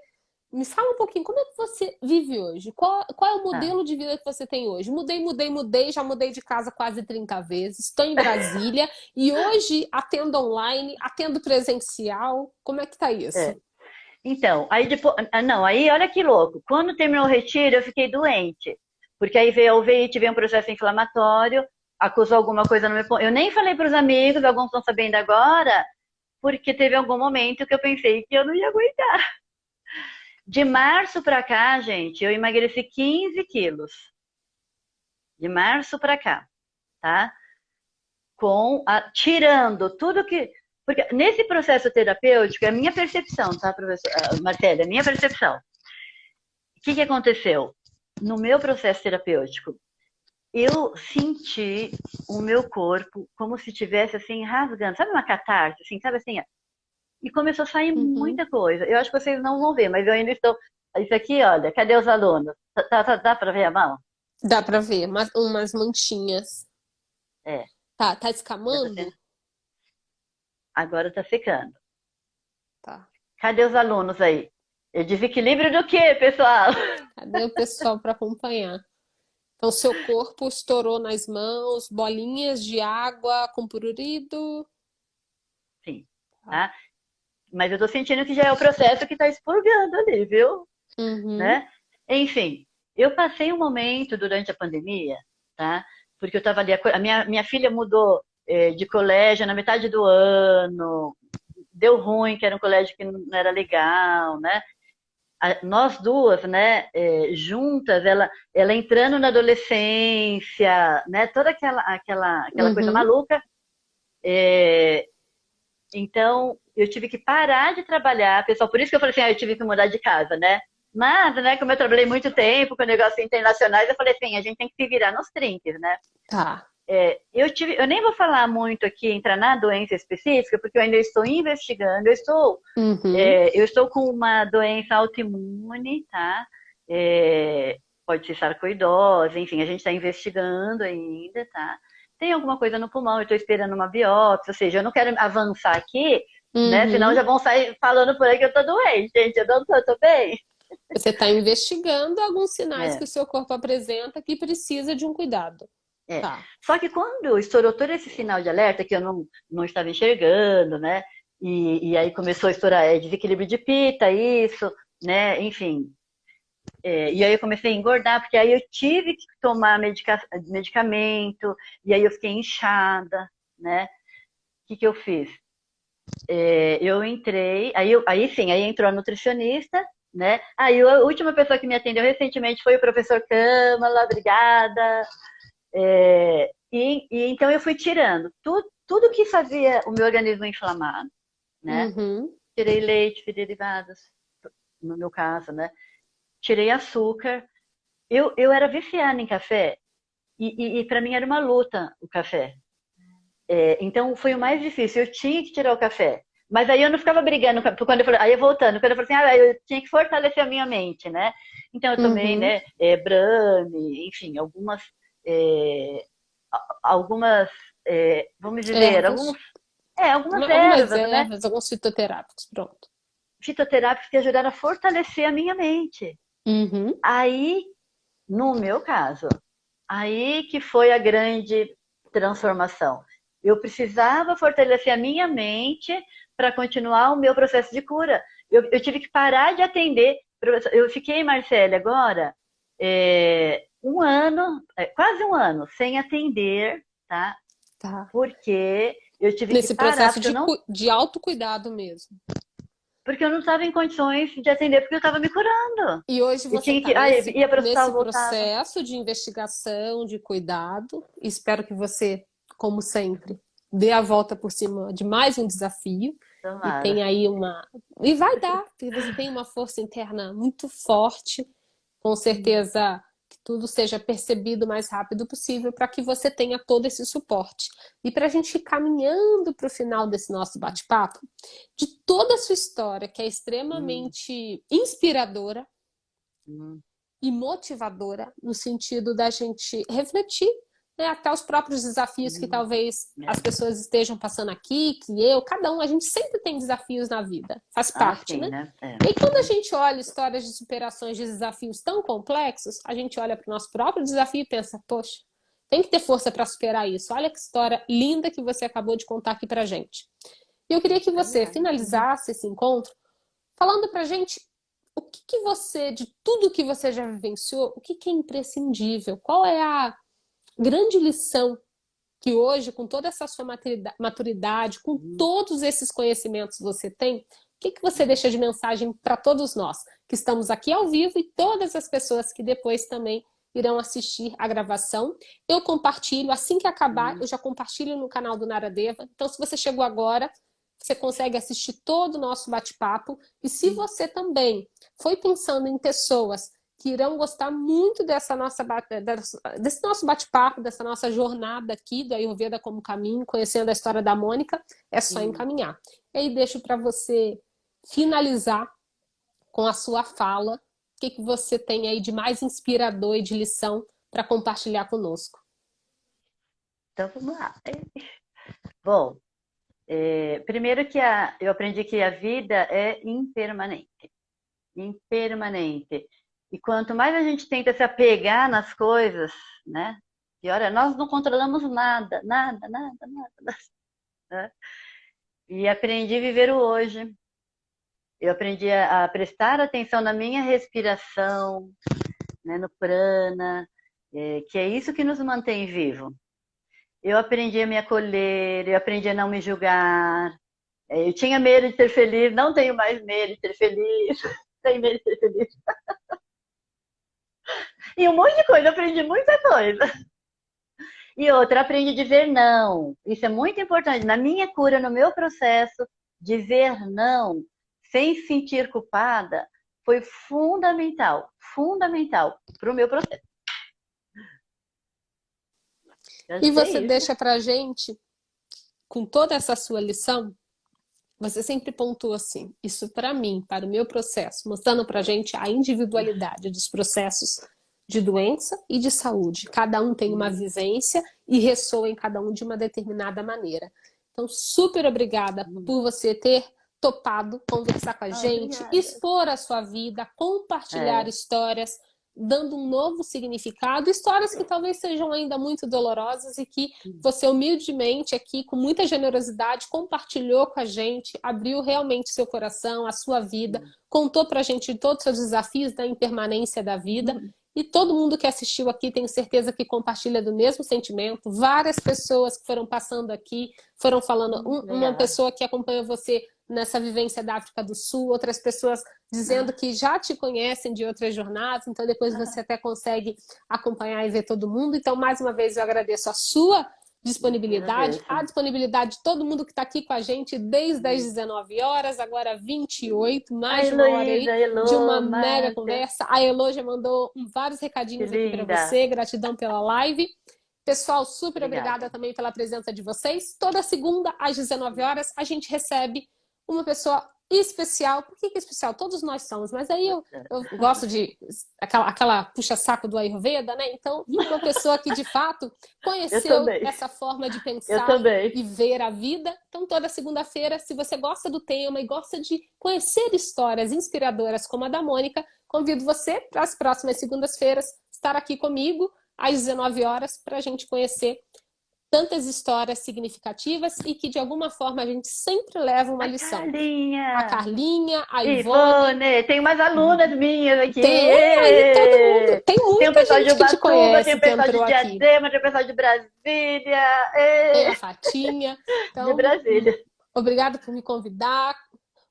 A: Me fala um pouquinho, como é que você vive hoje? Qual é o
B: Ah.
A: modelo de vida que você tem hoje? Mudei, já mudei de casa quase 30 vezes, estou em Brasília e hoje atendo online, atendo presencial. Como é que tá
B: É.
A: isso?
B: Então, aí depois. Não, aí olha que louco. Quando terminou o retiro, eu fiquei doente. Porque aí veio a uveit, veio um processo inflamatório, acusou alguma coisa no meu. Eu nem falei para os amigos, alguns estão sabendo agora, porque teve algum momento que eu pensei que eu não ia aguentar. De março para cá, gente, eu emagreci 15 quilos. De março para cá, tá? Tirando tudo que. Porque nesse processo terapêutico, é a minha percepção, tá, professora Marcela? É a minha percepção. O que aconteceu? No meu processo terapêutico, eu senti o meu corpo como se tivesse assim rasgando, sabe uma catarse, assim, sabe assim? E começou a sair
A: Uhum.
B: muita coisa. Eu acho que vocês não vão ver, mas eu ainda estou. Isso aqui, olha, cadê os alunos? Dá para ver a mão?
A: Dá pra ver, umas manchinhas.
B: É,
A: Tá
B: já tá sendo.
A: descamando?
B: Agora está secando.
A: Tá.
B: Cadê os alunos aí? É desequilíbrio do quê, pessoal?
A: Cadê o pessoal para acompanhar? Então, seu corpo estourou nas mãos, bolinhas de água com prurido.
B: Sim,
A: Tá.
B: tá? Mas eu tô sentindo que já é o processo que está expurgando ali, viu?
A: Uhum.
B: Né? Enfim, eu passei um momento durante a pandemia, tá? Porque eu estava ali, a minha filha mudou de colégio na metade do ano, deu ruim, que era um colégio que não era legal, né? Nós duas, né, juntas, ela entrando na adolescência, né, toda aquela coisa
A: Uhum.
B: maluca. é, Então, eu tive que parar de trabalhar, pessoal. Por isso que eu falei assim, eu tive que mudar de casa, né? Mas, né, como eu trabalhei muito tempo com negócios internacionais, eu falei assim, a gente tem que se virar nos trinques, né?
A: Tá.
B: Eu nem vou falar muito aqui, entrar na doença específica, porque eu ainda estou investigando.
A: Uhum.
B: Eu estou com uma doença autoimune, tá? Pode ser sarcoidose, enfim, a gente está investigando ainda, tá? Tem alguma coisa no pulmão, eu estou esperando uma biópsia, ou seja, eu não quero avançar aqui, né? Senão
A: Uhum.
B: já vão sair falando por aí que eu tô doente, gente. Eu não tô, tô bem.
A: Você está investigando alguns sinais que
B: É,
A: o seu corpo apresenta que precisa de um cuidado.
B: é.
A: Tá.
B: Só que quando estourou todo esse sinal de alerta que eu não estava enxergando, né? E aí começou a estourar desequilíbrio de pita, isso, né? Enfim, e aí eu comecei a engordar, porque aí eu tive que tomar medicamento, e aí eu fiquei inchada, né? O que eu fiz? Eu entrei, aí sim, aí entrou a nutricionista, né? Aí a última pessoa que me atendeu recentemente foi o professor Câmara, obrigada. E então eu fui tirando tudo que fazia o meu organismo inflamar, né?
A: Uhum.
B: Tirei leite, derivados, no meu caso, né? Tirei açúcar. Eu era viciada em café, e para mim era uma luta o café. Então foi o mais difícil. Eu tinha que tirar o café. Mas aí eu não ficava brigando quando eu falei, aí eu voltando, quando eu falei assim, eu tinha que fortalecer a minha mente, né? Então eu tomei,
A: Uhum.
B: né, Brahme, enfim, é, algumas, vamos dizer,
A: Ervas.
B: algumas
A: Algumas
B: ervas, né,
A: ervas, alguns fitoterápicos. Pronto.
B: fitoterápicas que ajudaram a fortalecer a minha mente.
A: Uhum.
B: Aí, no meu caso, aí que foi a grande transformação. Eu precisava fortalecer a minha mente para continuar o meu processo de cura. Eu tive que parar de atender. Eu fiquei, Marcele, agora um ano, quase um ano, sem atender, tá?
A: Tá.
B: Porque eu tive que
A: Nesse
B: parar,
A: processo de autocuidado mesmo.
B: porque eu não estava em condições de atender, porque eu estava me curando.
A: E hoje
B: E
A: você
B: tinha
A: está
B: que, ia para o hospital,
A: nesse
B: voltava.
A: processo de investigação, de cuidado. Espero que você, como sempre, dê a volta por cima de mais um desafio e
B: Tomara.
A: tenha aí uma. E vai dar, porque você tem uma força interna muito forte, com certeza que tudo seja percebido o mais rápido possível para que você tenha todo esse suporte. E para a gente ir caminhando para o final desse nosso bate-papo, de toda a sua história, que é
B: Hum,
A: extremamente inspiradora,
B: hum,
A: e motivadora no sentido da gente refletir né, até os próprios desafios que talvez as pessoas estejam passando aqui, que eu, cada um, a gente sempre tem desafios na vida, faz parte,
B: sim,
A: né?
B: né?
A: E aí, quando a gente olha histórias de superações de desafios tão complexos, a gente olha para o nosso próprio desafio e pensa, poxa, tem que ter força para superar isso. Olha que história linda que você acabou de contar aqui pra gente. E eu queria que você finalizasse esse encontro falando pra gente o que que você, de tudo que você já vivenciou, o que que é imprescindível? Qual é a grande lição que hoje, com toda essa sua maturidade, com todos esses conhecimentos que você tem, o que que você deixa de mensagem para todos nós que estamos aqui ao vivo e todas as pessoas que depois também irão assistir a gravação? Eu compartilho, assim que acabar, eu já compartilho no canal do Naradeva. Então, se você chegou agora, você consegue assistir todo o nosso bate-papo. E se você também foi pensando em pessoas que irão gostar muito desse nosso bate-papo, dessa nossa jornada aqui do Ayurveda como caminho, conhecendo a história da Mônica, é só encaminhar. E aí deixo para você finalizar com a sua fala. O que que você tem aí de mais inspirador e de lição para compartilhar conosco?
B: Então, vamos lá. Bom, primeiro que eu aprendi que a vida é impermanente. Impermanente. E quanto mais a gente tenta se apegar nas coisas, né? E olha, nós não controlamos nada, nada, nada, nada. Né? E aprendi a viver o hoje. Eu aprendi a prestar atenção na minha respiração, né, no prana, que é isso que nos mantém vivo. Eu aprendi a me acolher, eu aprendi a não me julgar. Eu tinha medo de ser feliz, não tenho mais medo de ser feliz. Tenho medo de ser feliz. E um monte de coisa, eu aprendi muita coisa. E outra, aprendi a dizer não. Isso é muito importante. Na minha cura, no meu processo, dizer não, sem se sentir culpada, foi fundamental, fundamental para o meu processo.
A: E você deixa pra gente, com toda essa sua lição, você sempre pontua assim, isso para mim, para o meu processo, mostrando pra gente a individualidade dos processos de doença e de saúde. Cada um tem uma vivência e ressoa em cada um de uma determinada maneira. Então, super obrigada por você ter topado conversar com a gente, expor a sua vida, compartilhar histórias, dando um novo significado, histórias que talvez sejam ainda muito dolorosas e que você humildemente aqui, com muita generosidade, compartilhou com a gente, abriu realmente seu coração, a sua vida, contou pra gente de todos os seus desafios da impermanência da vida. E todo mundo que assistiu aqui, tenho certeza que compartilha do mesmo sentimento. Várias pessoas que foram passando aqui, foram falando, uma pessoa que acompanhou você nessa vivência da África do Sul, outras pessoas dizendo que já te conhecem de outras jornadas, então depois você até consegue acompanhar e ver todo mundo. Então, mais uma vez, eu agradeço a sua disponibilidade, a disponibilidade de todo mundo que está aqui com a gente desde as 19 horas, agora 28, mais de uma hora aí, de uma mega conversa. A Elo já mandou vários recadinhos aqui para você, gratidão pela live. Pessoal, super obrigada também pela presença de vocês. Toda segunda, às 19 horas, a gente recebe uma pessoa especial. Por que especial? Todos nós somos, mas aí eu gosto de aquela puxa-saco do Ayurveda, né? Então, uma pessoa que de fato conheceu essa forma de pensar e ver a vida. Então, toda segunda-feira, se você gosta do tema e gosta de conhecer histórias inspiradoras como a da Mônica, convido você para as próximas segundas-feiras estar aqui comigo às 19 horas para a gente conhecer tantas histórias significativas e que de alguma forma a gente sempre leva uma lição. A Carlinha, a Ivone.
B: Tem umas alunas minhas aqui.
A: Tem aí todo mundo. Tem muita gente que te conhece,
B: tem o pessoal de Diadema, tem o pessoal de Brasília.
A: Tem a Fatinha. Então,
B: de Brasília.
A: Obrigada por me convidar.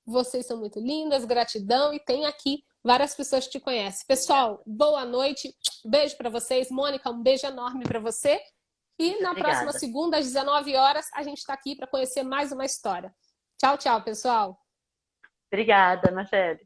A: Vocês são muito lindas, gratidão. E tem aqui várias pessoas que te conhecem. Pessoal, boa noite. Beijo para vocês. Mônica, um beijo enorme para você. E na próxima segunda, às 19 horas, a gente está aqui para conhecer mais uma história. Tchau, tchau, pessoal.
B: Obrigada, Marcele.